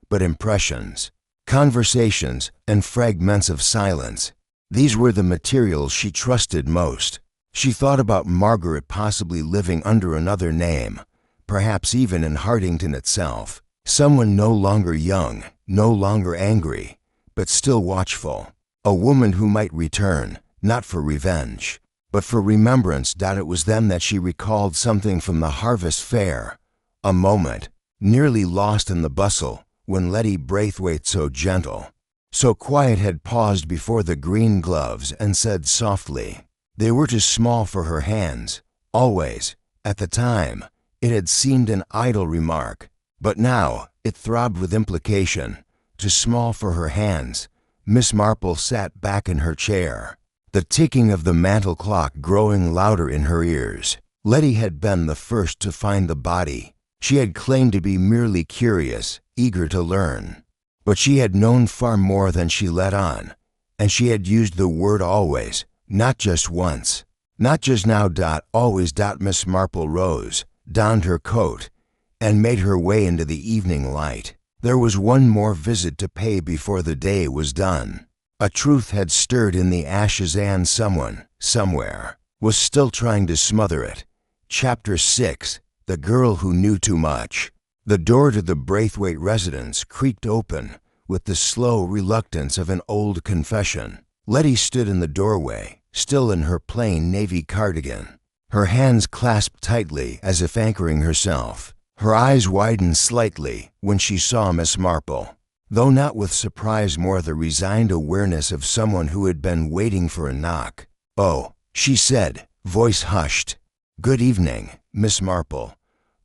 but impressions, conversations, and fragments of silence. These were the materials she trusted most. She thought about Margaret possibly living under another name, perhaps even in Hardington itself. Someone no longer young, no longer angry, but still watchful. A woman who might return, not for revenge, but for remembrance. It was then that she recalled something from the harvest fair, a moment, nearly lost in the bustle, when Letty Braithwaite, so gentle, so quiet, had paused before the green gloves and said softly, they were too small for her hands. Always, at the time, it had seemed an idle remark, but now it throbbed with implication. Too small for her hands. Miss Marple sat back in her chair, the ticking of the mantel clock growing louder in her ears. Letty had been the first to find the body. She had claimed to be merely curious, eager to learn. But she had known far more than she let on, and she had used the word always, not just once, not just now. Always. Miss Marple rose, donned her coat, and made her way into the evening light. There was one more visit to pay before the day was done. A truth had stirred in the ashes, and someone, somewhere, was still trying to smother it. Chapter 6. The Girl Who Knew Too Much. The door to the Braithwaite residence creaked open with the slow reluctance of an old confession. Letty stood in the doorway, still in her plain navy cardigan, her hands clasped tightly as if anchoring herself. Her eyes widened slightly when she saw Miss Marple, though not with surprise, more the resigned awareness of someone who had been waiting for a knock. "Oh," she said, voice hushed. "Good evening, Miss Marple.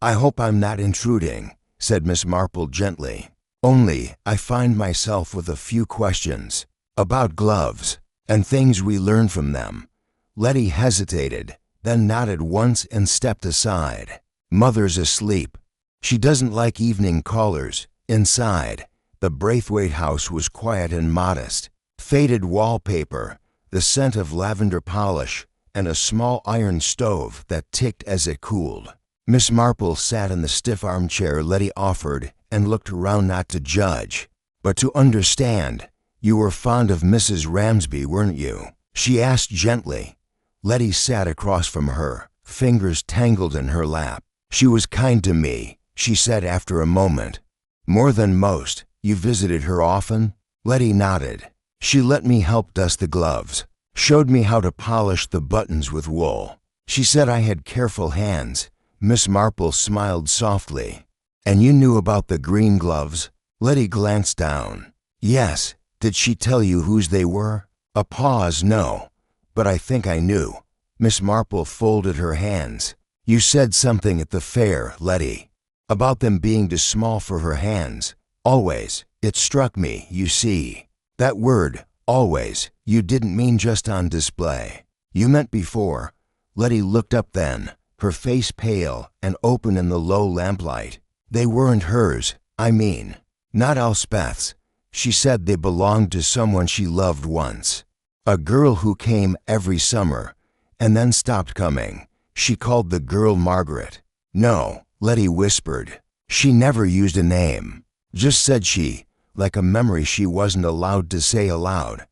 I hope I'm not intruding," said Miss Marple gently. "Only I find myself with a few questions about gloves and things we learn from them." Letty hesitated, then nodded once and stepped aside. "Mother's asleep. She doesn't like evening callers." Inside, the Braithwaite house was quiet and modest. Faded wallpaper, the scent of lavender polish, and a small iron stove that ticked as it cooled. Miss Marple sat in the stiff armchair Letty offered and looked around, not to judge, but to understand. "You were fond of Mrs. Ramsby, weren't you?" she asked gently. Letty sat across from her, fingers tangled in her lap. "She was kind to me," she said after a moment. "More than most. You visited her often?" Letty nodded. "She let me help dust the gloves, showed me how to polish the buttons with wool. She said I had careful hands." Miss Marple smiled softly. "And you knew about the green gloves?" Letty glanced down. "Yes." "Did she tell you whose they were?" A pause. "No, but I think I knew." Miss Marple folded her hands. "You said something at the fair, Letty, about them being too small for her hands. Always. It struck me, you see. That word, always, you didn't mean just on display. You meant before." Letty looked up then, her face pale and open in the low lamplight. "They weren't hers, I mean, not Elspeth's. She said they belonged to someone she loved once. A girl who came every summer and then stopped coming. She called the girl Margaret." "No," Letty whispered. "She never used a name. Just said she, like a memory she wasn't allowed to say aloud."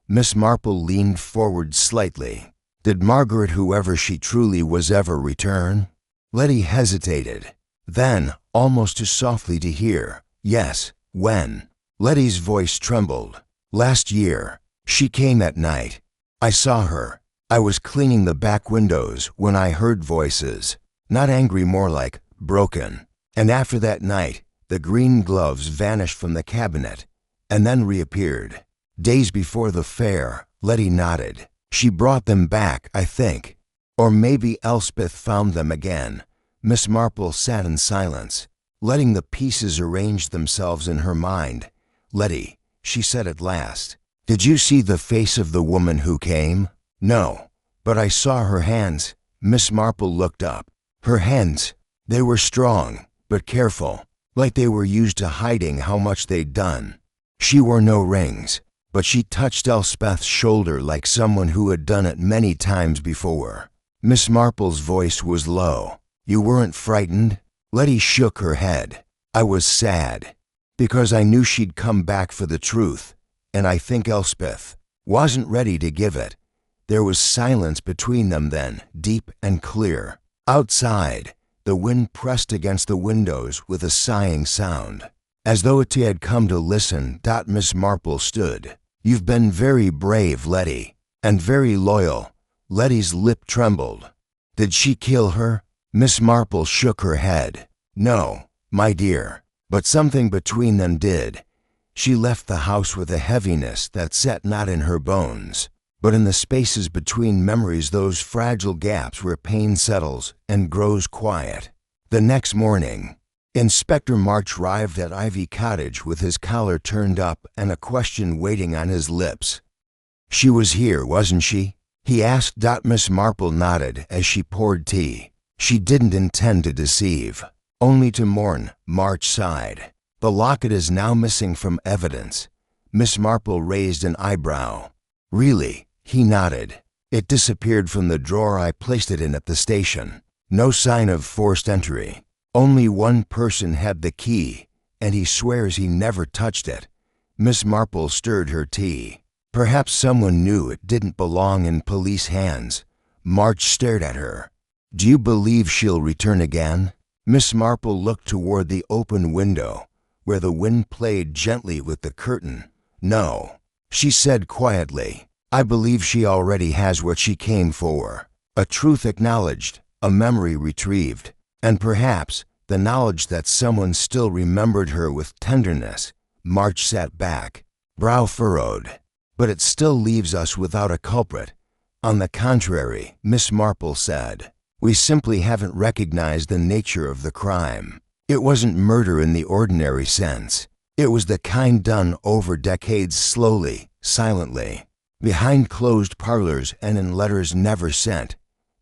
Miss Marple leaned forward slightly. "Did Margaret, whoever she truly was, ever return?" Letty hesitated. Then, almost too softly to hear, "Yes." "When?" Letty's voice trembled. "Last year. She came at night. I saw her. I was cleaning the back windows when I heard voices. Not angry, more like broken. And after that night, the green gloves vanished from the cabinet and then reappeared." Days before the fair, Letty nodded. She brought them back, I think. Or maybe Elspeth found them again. Miss Marple sat in silence, letting the pieces arrange themselves in her mind. Letty, she said at last, did you see the face of the woman who came? No, but I saw her hands. Miss Marple looked up. Her hands, they were strong, but careful, like they were used to hiding how much they'd done. She wore no rings, but she touched Elspeth's shoulder like someone who had done it many times before. Miss Marple's voice was low. You weren't frightened? Letty shook her head. I was sad, because I knew she'd come back for the truth, and I think Elspeth wasn't ready to give it. There was silence between them then, deep and clear. Outside, the wind pressed against the windows with a sighing sound. As though it had come to listen, Miss Marple stood. You've been very brave, Letty, and very loyal. Letty's lip trembled. Did she kill her? Miss Marple shook her head. No, my dear, but something between them did. She left the house with a heaviness that sat not in her bones, but in the spaces between memories, those fragile gaps where pain settles and grows quiet. The next morning, Inspector March arrived at Ivy Cottage with his collar turned up and a question waiting on his lips. She was here, wasn't she? He asked. Miss Marple nodded as she poured tea. She didn't intend to deceive, only to mourn. March sighed. The locket is now missing from evidence. Miss Marple raised an eyebrow. Really? He nodded. It disappeared from the drawer I placed it in at the station. No sign of forced entry. Only one person had the key, and he swears he never touched it. Miss Marple stirred her tea. Perhaps someone knew it didn't belong in police hands. March stared at her. Do you believe she'll return again? Miss Marple looked toward the open window, where the wind played gently with the curtain. No, she said quietly. I believe she already has what she came for. A truth acknowledged, a memory retrieved, and perhaps the knowledge that someone still remembered her with tenderness. March sat back, brow furrowed. But it still leaves us without a culprit. On the contrary, Miss Marple said, we simply haven't recognized the nature of the crime. It wasn't murder in the ordinary sense. It was the kind done over decades, slowly, silently, behind closed parlors and in letters never sent.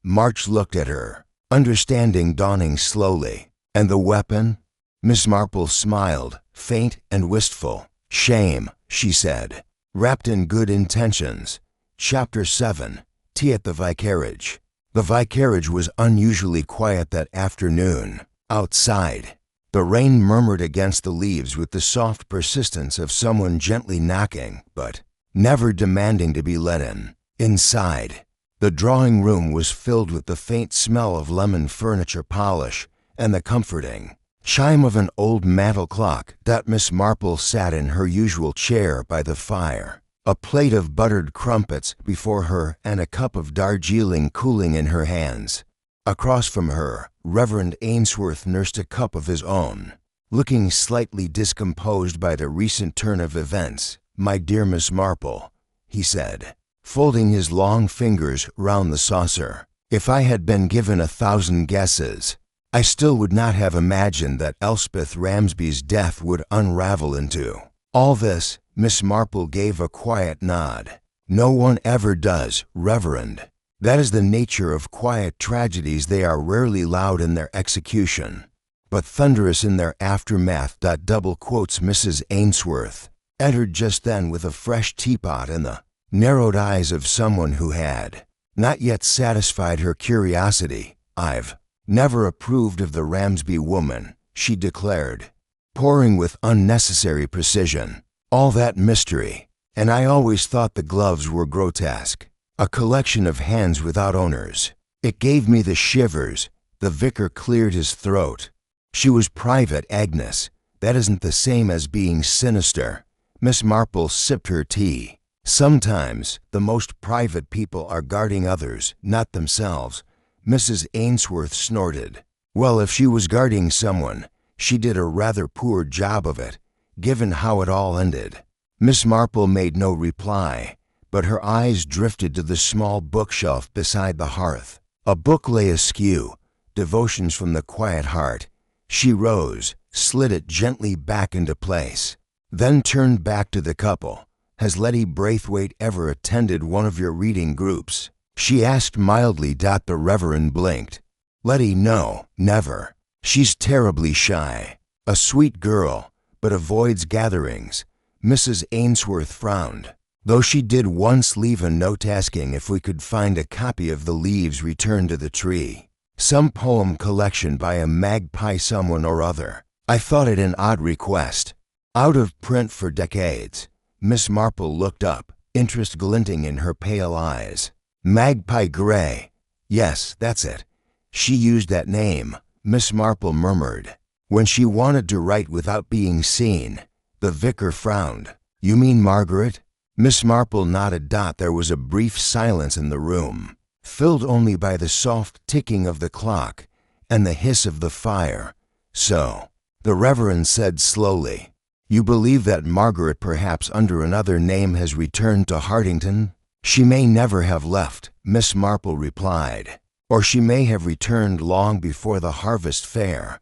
March looked at her, understanding dawning slowly. And the weapon? Miss Marple smiled, faint and wistful. Shame, she said, wrapped in good intentions. Chapter 7. Tea at the Vicarage. The Vicarage was unusually quiet that afternoon. Outside, the rain murmured against the leaves with the soft persistence of someone gently knocking, but never demanding to be let in. Inside, the drawing room was filled with the faint smell of lemon furniture polish and the comforting chime of an old mantel clock. Miss Marple sat in her usual chair by the fire, a plate of buttered crumpets before her and a cup of Darjeeling cooling in her hands. Across from her, Reverend Ainsworth nursed a cup of his own, looking slightly discomposed by the recent turn of events. My dear Miss Marple, he said, folding his long fingers round the saucer, if I had been given 1,000 guesses, I still would not have imagined that Elspeth Ramsby's death would unravel into all this. Miss Marple gave a quiet nod. No one ever does, Reverend. That is the nature of quiet tragedies. They are rarely loud in their execution, but thunderous in their aftermath. Double quotes. Mrs. Ainsworth entered just then with a fresh teapot and the narrowed eyes of someone who had not yet satisfied her curiosity. I've never approved of the Ramsby woman, she declared, pouring with unnecessary precision. All that mystery, and I always thought the gloves were grotesque. A collection of hands without owners. It gave me the shivers. The vicar cleared his throat. She was private, Agnes. That isn't the same as being sinister. Miss Marple sipped her tea. Sometimes the most private people are guarding others, not themselves. Mrs. Ainsworth snorted. Well, if she was guarding someone, she did a rather poor job of it, given how it all ended. Miss Marple made no reply, but her eyes drifted to the small bookshelf beside the hearth. A book lay askew, Devotions from the Quiet Heart. She rose, slid it gently back into place, then turned back to the couple. "Has Letty Braithwaite ever attended one of your reading groups?" she asked mildly. The Reverend blinked. "Letty, no, never. She's terribly shy. A sweet girl, but avoids gatherings." Mrs. Ainsworth frowned, though she did once leave a note asking if we could find a copy of The Leaves Return to the Tree, some poem collection by a magpie someone or other. I thought it an odd request. Out of print for decades. Miss Marple looked up, interest glinting in her pale eyes. "Magpie Gray. Yes, that's it. She used that name," Miss Marple murmured, "when she wanted to write without being seen." The vicar frowned. "You mean Margaret?" Miss Marple nodded. There was a brief silence in the room, filled only by the soft ticking of the clock and the hiss of the fire. "So," the Reverend said slowly, "you believe that Margaret, perhaps under another name, has returned to Hartington?" "She may never have left," Miss Marple replied. "Or she may have returned long before the harvest fair,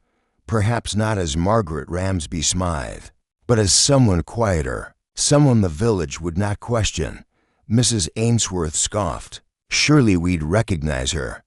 perhaps not as Margaret Ramsby Smythe, but as someone quieter, someone the village would not question." Mrs. Ainsworth scoffed. "Surely we'd recognize her.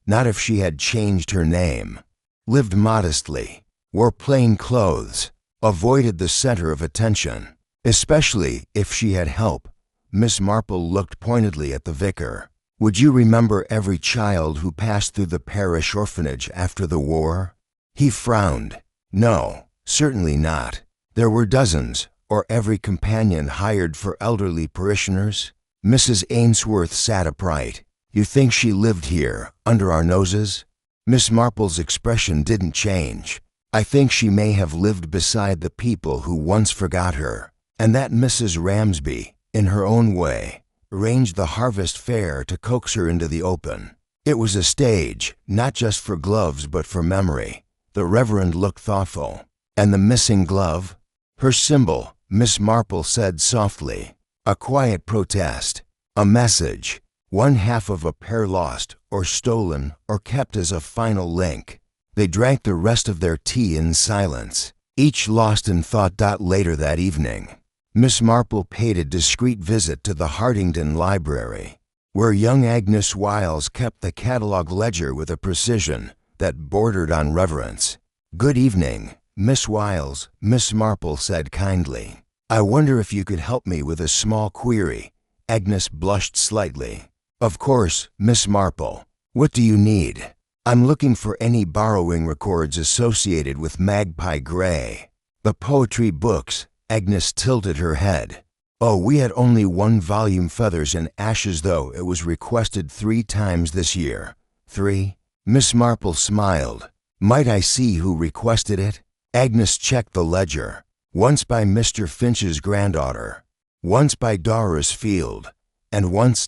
Not if she had changed her name, lived modestly, wore plain clothes, avoided the center of attention, especially if she had help." Miss Marple looked pointedly at the vicar. "Would you remember every child who passed through the parish orphanage after the war?" He frowned. "No, certainly not. There were dozens, or every companion hired for elderly parishioners." Mrs. Ainsworth sat upright. "You think she lived here, under our noses?" Miss Marple's expression didn't change. "I think she may have lived beside the people who once forgot her, and that Mrs. Ramsby, in her own way, arranged the harvest fair to coax her into the open. It was a stage, not just for gloves but for memory." The Reverend looked thoughtful. "And the missing glove?" "Her symbol," Miss Marple said softly. "A quiet protest, a message, one half of a pair lost or stolen or kept as a final link." They drank the rest of their tea in silence, each lost in thought. Later that evening, Miss Marple paid a discreet visit to the Hartington Library, where young Agnes Wiles kept the catalog ledger with a precision that bordered on reverence. "Good evening, Miss Wiles," Miss Marple said kindly. "I wonder if you could help me with a small query." Agnes blushed slightly. "Of course, Miss Marple. What do you need?" "I'm looking for any borrowing records associated with Magpie Gray." "The poetry books?" Agnes tilted her head. "Oh, we had only one volume, Feathers and Ashes, though it was requested 3 times this year." "3?" Miss Marple smiled. "Might I see who requested it?" Agnes checked the ledger. "Once by Mr. Finch's granddaughter, once by Doris Field, and once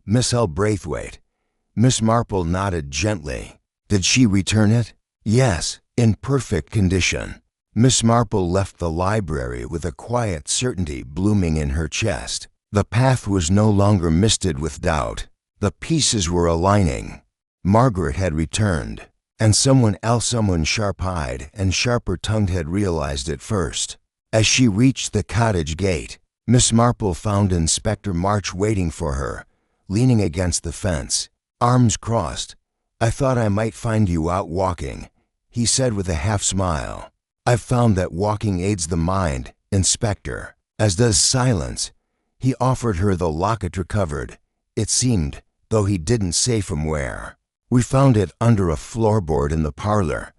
Miss L. Braithwaite." Miss Marple nodded gently. "Did she return it?" "Yes, in perfect condition." Miss Marple left the library with a quiet certainty blooming in her chest. The path was no longer misted with doubt. The pieces were aligning. Margaret had returned, and someone else, someone sharp-eyed and sharper-tongued, had realized it first. As she reached the cottage gate, Miss Marple found Inspector March waiting for her, leaning against the fence, arms crossed. "I thought I might find you out walking," he said with a half-smile. "I've found that walking aids the mind, Inspector, as does silence." He offered her the locket recovered, it seemed, though he didn't say from where. "We found it under a floorboard in the parlor,"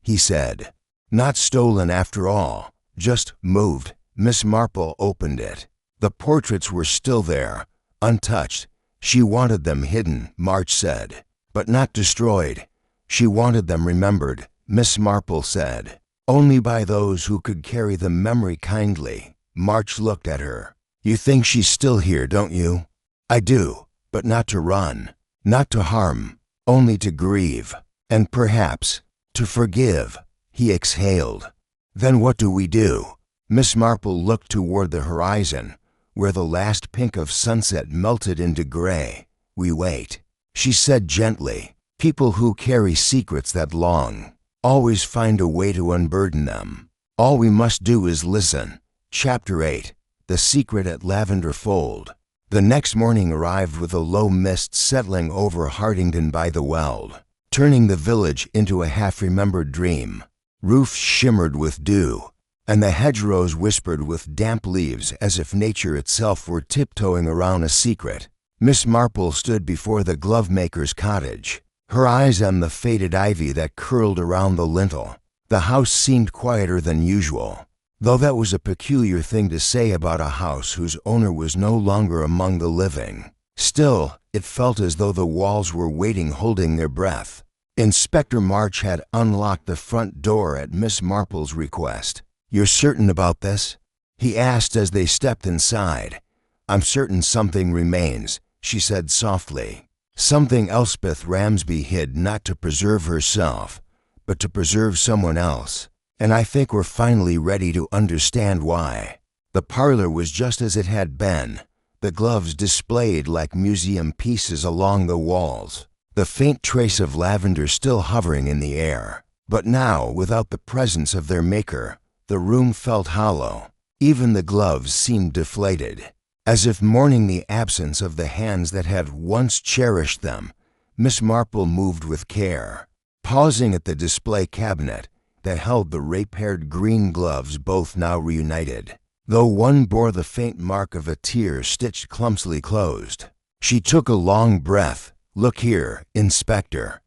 he said. "Not stolen after all, just moved." Miss Marple opened it. The portraits were still there, untouched. She wanted them hidden, March said, but not destroyed. She wanted them remembered, Miss Marple said, only by those who could carry the memory kindly. March looked at her. "You think she's still here, don't you?" "I do, but not to run, not to harm, only to grieve, and perhaps to forgive." He exhaled. "Then what do we do?" Miss Marple looked toward the horizon, where the last pink of sunset melted into gray. "We wait," she said gently. "People who carry secrets that long always find a way to unburden them. All we must do is listen." Chapter 8. The Secret at Lavender Fold. The next morning arrived with a low mist settling over Hartington by the Weald, turning the village into a half-remembered dream. Roofs shimmered with dew, and the hedgerows whispered with damp leaves as if nature itself were tiptoeing around a secret. Miss Marple stood before the Glovemaker's cottage, her eyes on the faded ivy that curled around the lintel. The house seemed quieter than usual, though that was a peculiar thing to say about a house whose owner was no longer among the living. Still, it felt as though the walls were waiting, holding their breath. Inspector March had unlocked the front door at Miss Marple's request. "You're certain about this?" he asked as they stepped inside. "I'm certain something remains," she said softly. Something Elspeth Ramsby hid, not to preserve herself, but to preserve someone else. And I think we're finally ready to understand why. The parlor was just as it had been, the gloves displayed like museum pieces along the walls, the faint trace of lavender still hovering in the air. But now, without the presence of their maker, the room felt hollow. Even the gloves seemed deflated, as if mourning the absence of the hands that had once cherished them. Miss Marple moved with care, pausing at the display cabinet that held the rape-haired green gloves, both now reunited, though one bore the faint mark of a tear stitched clumsily closed. She took a long breath. "Look here, Inspector."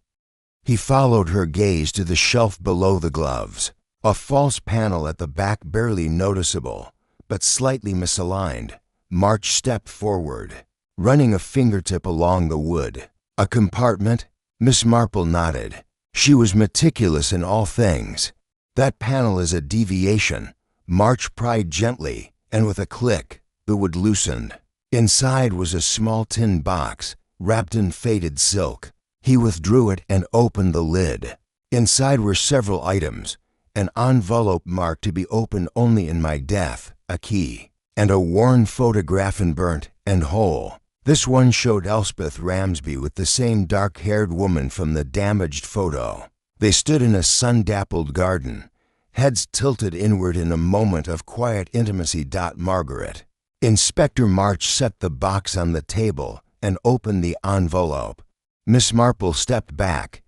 He followed her gaze to the shelf below the gloves, a false panel at the back barely noticeable, but slightly misaligned. March stepped forward, running a fingertip along the wood. "A compartment?" Miss Marple nodded. She was meticulous in all things. "That panel is a deviation." March pried gently, and with a click, the wood loosened. Inside was a small tin box, wrapped in faded silk. He withdrew it and opened the lid. Inside were several items: an envelope marked to be opened only in my death, a key, and a worn photograph, and burnt and whole. This one showed Elspeth Ramsby with the same dark-haired woman from the damaged photo. They stood in a sun-dappled garden, heads tilted inward in a moment of quiet intimacy. Margaret. Inspector March set the box on the table and opened the envelope. Miss Marple stepped back,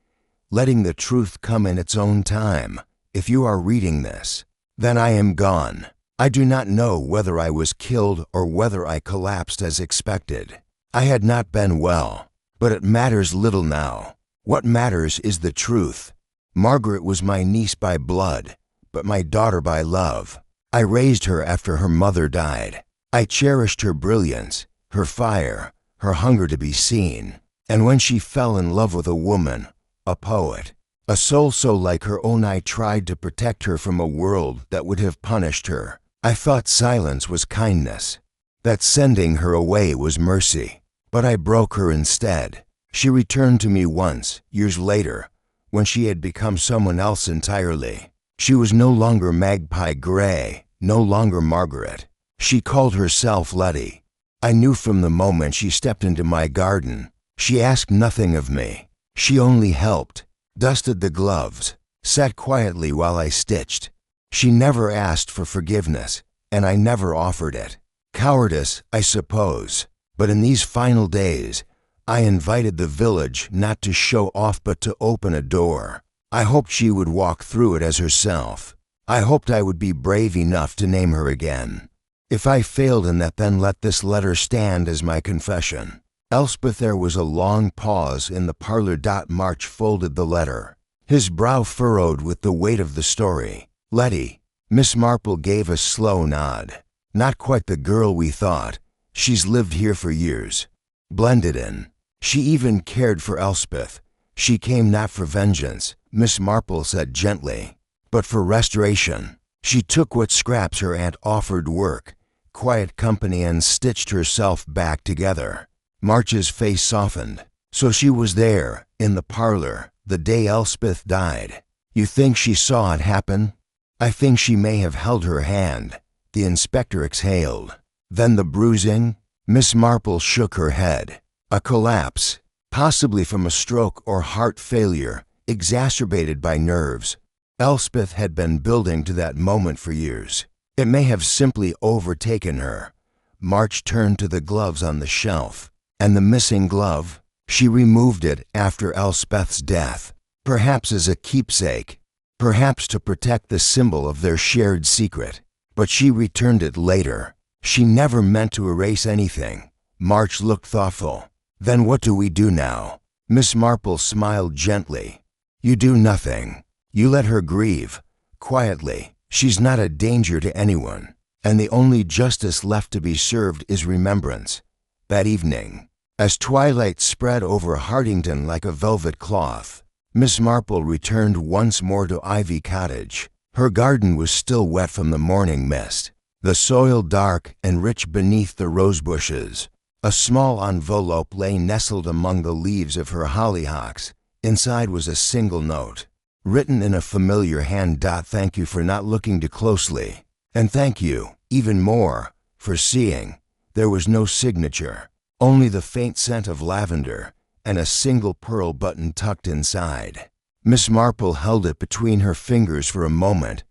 letting the truth come in its own time. "If you are reading this, then I am gone. I do not know whether I was killed or whether I collapsed as expected. I had not been well, but it matters little now. What matters is the truth. Margaret was my niece by blood, but my daughter by love. I raised her after her mother died. I cherished her brilliance, her fire, her hunger to be seen. And when she fell in love with a woman, a poet, a soul so like her own, I tried to protect her from a world that would have punished her. I thought silence was kindness, that sending her away was mercy. But I broke her instead. She returned to me once, years later, when she had become someone else entirely. She was no longer Magpie Gray, no longer Margaret. She called herself Letty. I knew from the moment she stepped into my garden. She asked nothing of me. She only helped, dusted the gloves, sat quietly while I stitched. She never asked for forgiveness, and I never offered it. Cowardice, I suppose. But in these final days, I invited the village not to show off but to open a door. I hoped she would walk through it as herself. I hoped I would be brave enough to name her again. If I failed in that, then let this letter stand as my confession. Elspeth. There was a long pause in the parlor. March folded the letter, his brow furrowed with the weight of the story. "Letty." Miss Marple gave a slow nod. "Not quite the girl we thought. She's lived here for years, blended in. She even cared for Elspeth. She came not for vengeance," Miss Marple said gently, "but for restoration. She took what scraps her aunt offered: work, quiet company, and stitched herself back together." March's face softened. "So she was there, in the parlor, the day Elspeth died. You think she saw it happen?" "I think she may have held her hand, The inspector exhaled. Then the bruising? Miss Marple shook her head. A collapse, possibly from a stroke or heart failure, exacerbated by nerves. Elspeth had been building to that moment for years. It may have simply overtaken her. March turned to the gloves on the shelf. And the missing glove? She removed it after Elspeth's death. Perhaps as a keepsake. Perhaps to protect the symbol of their shared secret. But she returned it later. She never meant to erase anything. March looked thoughtful. Then what do we do now? Miss Marple smiled gently. You do nothing. You let her grieve. Quietly. She's not a danger to anyone. And the only justice left to be served is remembrance. That evening, as twilight spread over Hartington like a velvet cloth, Miss Marple returned once more to Ivy Cottage. Her garden was still wet from the morning mist, the soil dark and rich beneath the rose bushes. A small envelope lay nestled among the leaves of her hollyhocks. Inside was a single note, written in a familiar hand. Thank you for not looking too closely. And thank you, even more, for seeing. There was no signature, only the faint scent of lavender, and a single pearl button tucked inside. Miss Marple held it between her fingers for a moment,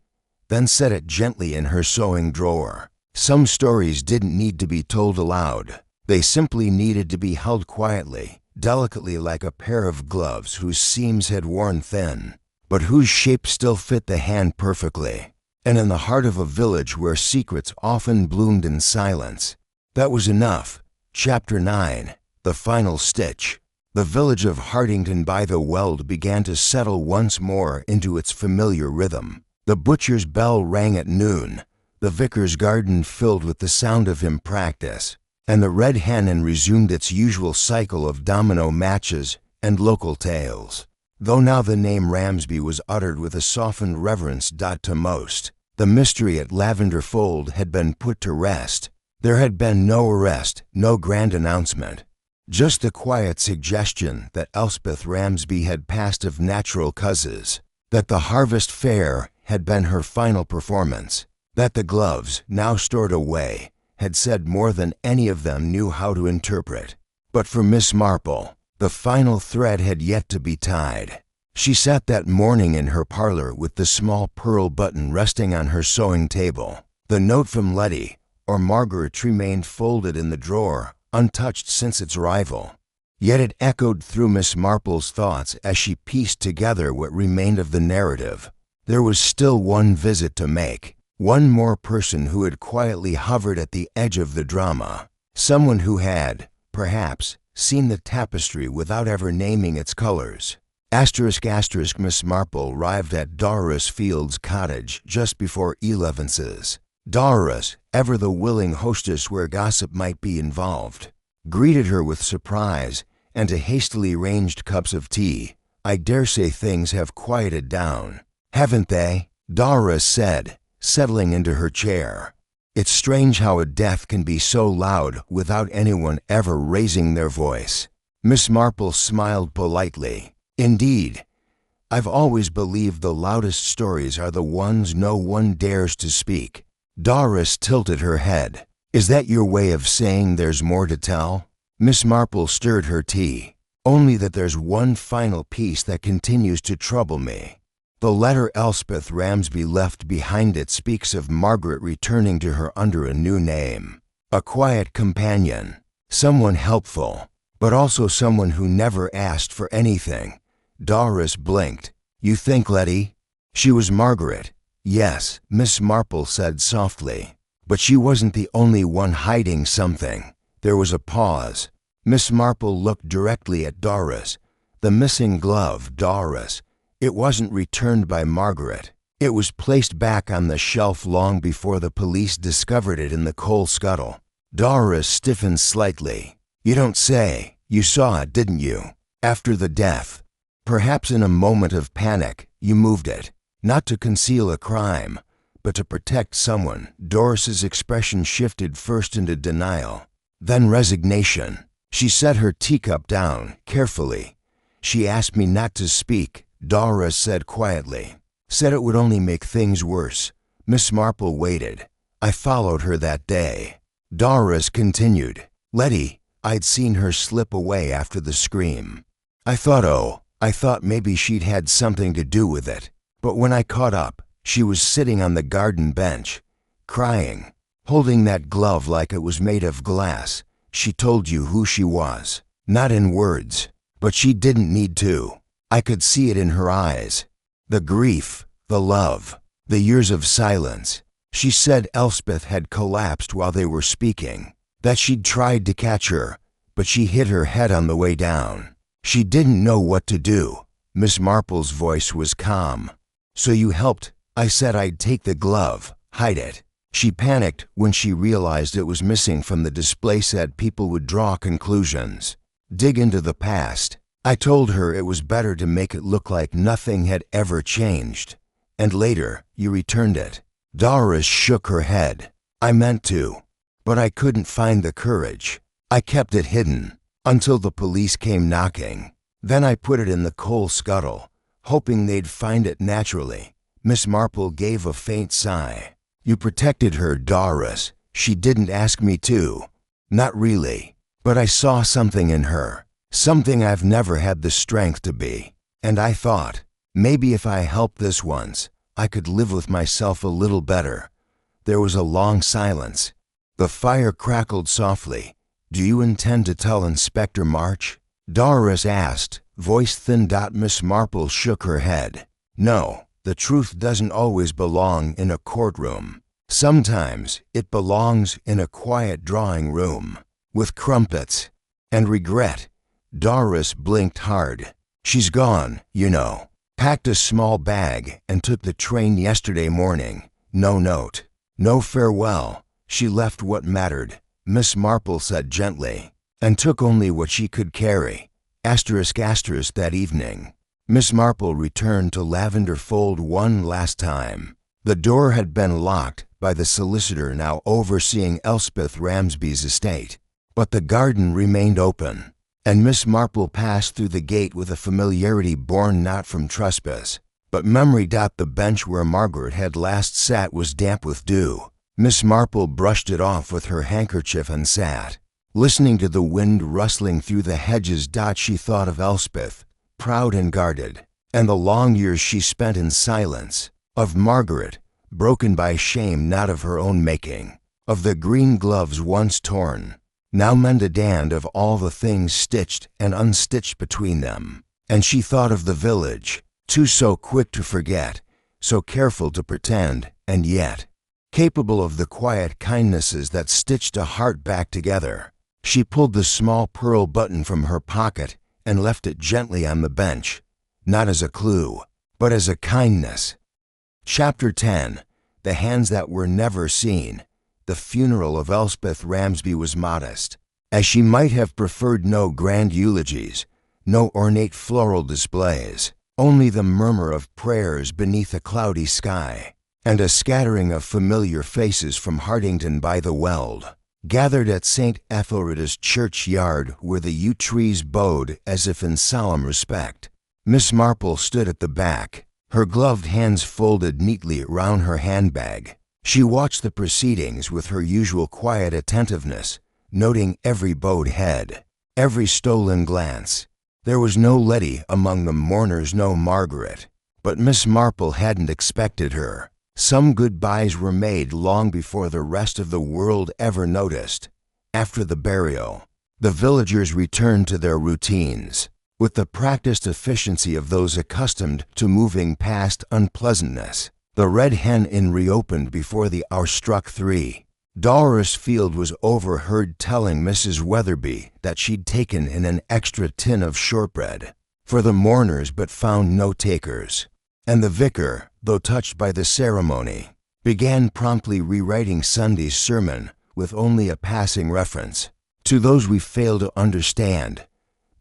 then set it gently in her sewing drawer. Some stories didn't need to be told aloud. They simply needed to be held quietly, delicately, like a pair of gloves whose seams had worn thin, but whose shape still fit the hand perfectly. And in the heart of a village where secrets often bloomed in silence. That was enough. Chapter 9. The Final Stitch. The village of Hartington by the Weald began to settle once more into its familiar rhythm. The butcher's bell rang at noon, the vicar's garden filled with the sound of hymn practice, and the Red Hen Inn resumed its usual cycle of domino matches and local tales. Though now the name Ramsby was uttered with a softened reverence. To most, the mystery at Lavender Fold had been put to rest. There had been no arrest, no grand announcement. Just the quiet suggestion that Elspeth Ramsby had passed of natural causes, that the harvest fair had been her final performance, that the gloves, now stored away, had said more than any of them knew how to interpret. But for Miss Marple, the final thread had yet to be tied. She sat that morning in her parlor with the small pearl button resting on her sewing table. The note from Letty or Margaret remained folded in the drawer, untouched since its arrival. Yet it echoed through Miss Marple's thoughts as she pieced together what remained of the narrative. There was still one visit to make, one more person who had quietly hovered at the edge of the drama, someone who had, perhaps, seen the tapestry without ever naming its colors. Miss Marple arrived at Doris Field's cottage just before elevenses. Doris, ever the willing hostess where gossip might be involved, greeted her with surprise and to hastily arranged cups of tea. I dare say things have quieted down, haven't they? Doris said, settling into her chair. It's strange how a death can be so loud without anyone ever raising their voice. Miss Marple smiled politely. Indeed, I've always believed the loudest stories are the ones no one dares to speak. Doris tilted her head. Is that your way of saying there's more to tell? Miss Marple stirred her tea. Only that there's one final piece that continues to trouble me. The letter Elspeth Ramsby left behind it speaks of Margaret returning to her under a new name. A quiet companion, someone helpful, but also someone who never asked for anything. Doris blinked. You think, Letty? She was Margaret. Yes, Miss Marple said softly. But she wasn't the only one hiding something. There was a pause. Miss Marple looked directly at Doris. The missing glove, Doris. It wasn't returned by Margaret. It was placed back on the shelf long before the police discovered it in the coal scuttle. Doris stiffened slightly. You don't say. You saw it, didn't you? After the death. Perhaps in a moment of panic, you moved it. Not to conceal a crime, but to protect someone. Doris's expression shifted first into denial, then resignation. She set her teacup down, carefully. She asked me not to speak, Doris said quietly. Said it would only make things worse. Miss Marple waited. I followed her that day. Doris continued. Letty, I'd seen her slip away after the scream. I thought maybe she'd had something to do with it. But when I caught up, she was sitting on the garden bench, crying, holding that glove like it was made of glass. She told you who she was. Not in words, but she didn't need to. I could see it in her eyes. The grief, the love, the years of silence. She said Elspeth had collapsed while they were speaking, that she'd tried to catch her, but she hit her head on the way down. She didn't know what to do. Miss Marple's voice was calm. So you helped. I said I'd take the glove, hide it. She panicked when she realized it was missing from the display set. People would draw conclusions, dig into the past. I told her it was better to make it look like nothing had ever changed. And later, you returned it. Doris shook her head. I meant to, but I couldn't find the courage. I kept it hidden until the police came knocking. Then I put it in the coal scuttle, hoping they'd find it naturally. Miss Marple gave a faint sigh. You protected her, Doris. She didn't ask me to. Not really, but I saw something in her, something I've never had the strength to be. And I thought, maybe if I helped this once, I could live with myself a little better. There was a long silence. The fire crackled softly. Do you intend to tell Inspector March? Doris asked, voice thin. Miss Marple shook her head. No, the truth doesn't always belong in a courtroom. Sometimes it belongs in a quiet drawing room, with crumpets and regret. Doris blinked hard. She's gone, you know. Packed a small bag and took the train yesterday morning. No note, no farewell. She left what mattered, Miss Marple said gently, and took only what she could carry. That evening, Miss Marple returned to Lavender Fold one last time. The door had been locked by the solicitor now overseeing Elspeth Ramsby's estate, but the garden remained open, and Miss Marple passed through the gate with a familiarity born not from trespass, but memory. The bench where Margaret had last sat was damp with dew. Miss Marple brushed it off with her handkerchief and sat, listening to the wind rustling through the hedges. She thought of Elspeth, proud and guarded, and the long years she spent in silence, of Margaret, broken by shame not of her own making, of the green gloves once torn, now mended, and of all the things stitched and unstitched between them. And she thought of the village, too, so quick to forget, so careful to pretend, and yet capable of the quiet kindnesses that stitched a heart back together. She pulled the small pearl button from her pocket and left it gently on the bench, not as a clue, but as a kindness. Chapter 10. The Hands That Were Never Seen. The funeral of Elspeth Ramsby was modest, as she might have preferred. No grand eulogies, no ornate floral displays, only the murmur of prayers beneath a cloudy sky, and a scattering of familiar faces from Hartington by the Weald, gathered at St. Ethelrida's churchyard where the yew trees bowed as if in solemn respect. Miss Marple stood at the back, her gloved hands folded neatly round her handbag. She watched the proceedings with her usual quiet attentiveness, noting every bowed head, every stolen glance. There was no Letty among the mourners, no Margaret, but Miss Marple hadn't expected her. Some goodbyes were made long before the rest of the world ever noticed. After the burial, the villagers returned to their routines, with the practiced efficiency of those accustomed to moving past unpleasantness. The Red Hen Inn reopened before the hour struck 3. Doris Field was overheard telling Mrs. Weatherby that she'd taken in an extra tin of shortbread for the mourners but found no takers, and the vicar, though touched by the ceremony, began promptly rewriting Sunday's sermon with only a passing reference to those we fail to understand.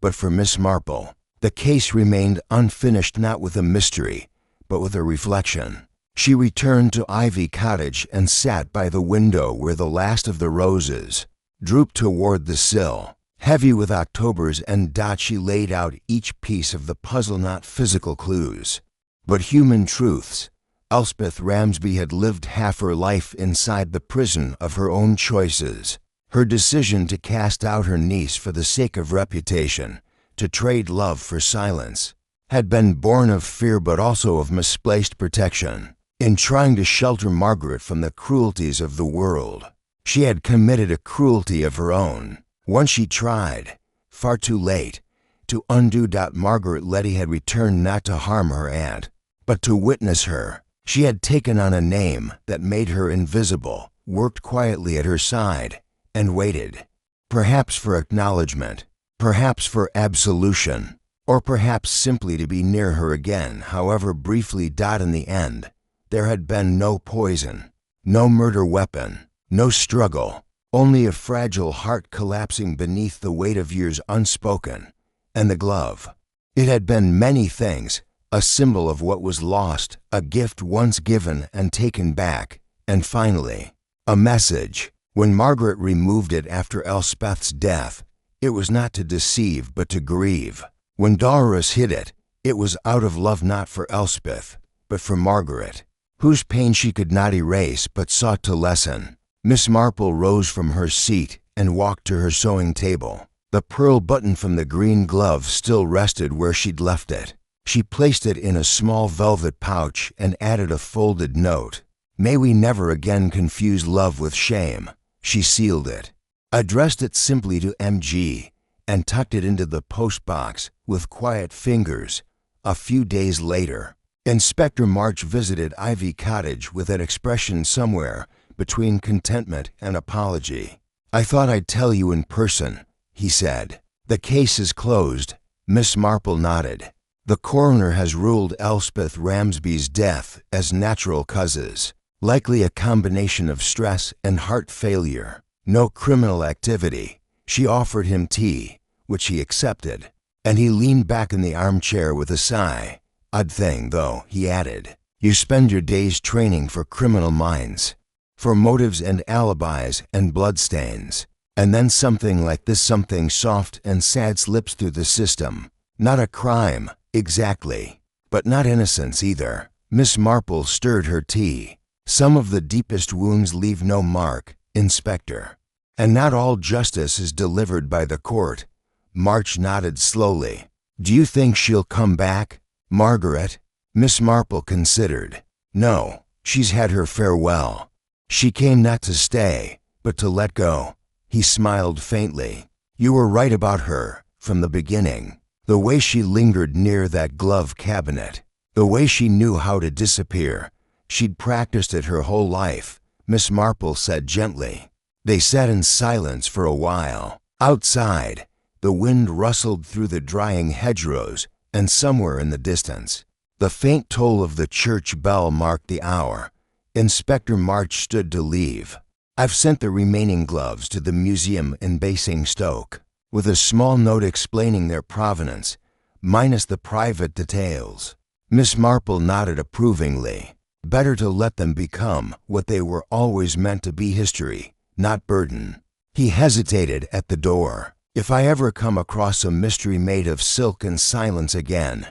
But for Miss Marple, the case remained unfinished, not with a mystery, but with a reflection. She returned to Ivy Cottage and sat by the window where the last of the roses drooped toward the sill, heavy with October's end. She laid out each piece of the puzzle, not physical clues, but human truths, Elspeth Ramsby had lived half her life inside the prison of her own choices. Her decision to cast out her niece for the sake of reputation, to trade love for silence, had been born of fear but also of misplaced protection. In trying to shelter Margaret from the cruelties of the world, she had committed a cruelty of her own. Once she tried, far too late, to undo. Margaret Letty had returned not to harm her aunt, but to witness her. She had taken on a name that made her invisible, worked quietly at her side, and waited, perhaps for acknowledgement, perhaps for absolution, or perhaps simply to be near her again, however briefly. In the end, there had been no poison, no murder weapon, no struggle, only a fragile heart collapsing beneath the weight of years unspoken, and the glove. It had been many things, a symbol of what was lost, a gift once given and taken back, and finally, a message. When Margaret removed it after Elspeth's death, it was not to deceive but to grieve. When Dolores hid it, it was out of love not for Elspeth, but for Margaret, whose pain she could not erase but sought to lessen. Miss Marple rose from her seat and walked to her sewing table. The pearl button from the green glove still rested where she'd left it. She placed it in a small velvet pouch and added a folded note. "May we never again confuse love with shame." She sealed it, addressed it simply to M.G., and tucked it into the postbox with quiet fingers. A few days later, Inspector March visited Ivy Cottage with an expression somewhere between contentment and apology. "I thought I'd tell you in person," he said. "The case is closed." Miss Marple nodded. "The coroner has ruled Elspeth Ramsby's death as natural causes, likely a combination of stress and heart failure. No criminal activity." She offered him tea, which he accepted, and he leaned back in the armchair with a sigh. "Odd thing, though," he added. "You spend your days training for criminal minds, for motives and alibis and bloodstains, and then something like this, something soft and sad, slips through the system. Not a crime, exactly, but not innocence either." Miss Marple stirred her tea. "Some of the deepest wounds leave no mark, Inspector. And not all justice is delivered by the court." March nodded slowly. "Do you think she'll come back, Margaret?" Miss Marple considered. "No, she's had her farewell. She came not to stay, but to let go." He smiled faintly. "You were right about her, from the beginning. The way she lingered near that glove cabinet, the way she knew how to disappear. She'd practiced it her whole life," Miss Marple said gently. They sat in silence for a while. Outside, the wind rustled through the drying hedgerows, and somewhere in the distance, the faint toll of the church bell marked the hour. Inspector March stood to leave. "I've sent the remaining gloves to the museum in Basingstoke, with a small note explaining their provenance, minus the private details." Miss Marple nodded approvingly. Better to let them become what they were always meant to be, history, not burden. He hesitated at the door. "If I ever come across a mystery made of silk and silence again,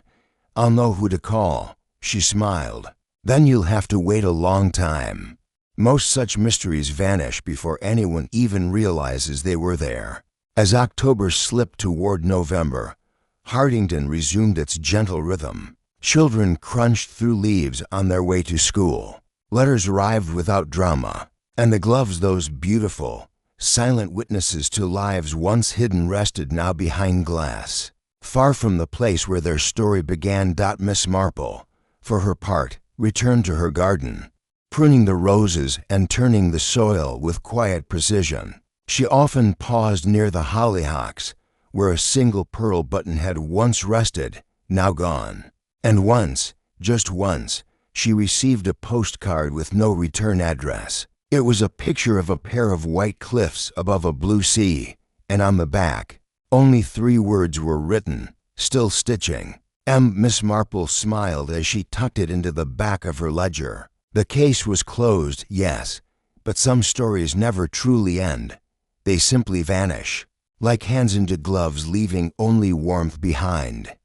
I'll know who to call." She smiled. "Then you'll have to wait a long time. Most such mysteries vanish before anyone even realizes they were there." As October slipped toward November, Hardington resumed its gentle rhythm. Children crunched through leaves on their way to school. Letters arrived without drama, and the gloves, those beautiful, silent witnesses to lives once hidden, rested now behind glass, far from the place where their story began. Miss Marple, for her part, returned to her garden, pruning the roses and turning the soil with quiet precision. She often paused near the hollyhocks, where a single pearl button had once rested, now gone. And once, just once, she received a postcard with no return address. It was a picture of a pair of white cliffs above a blue sea, and on the back, only 3 words were written, still stitching. Miss Marple smiled as she tucked it into the back of her ledger. The case was closed, yes, but some stories never truly end. They simply vanish, like hands into gloves, leaving only warmth behind.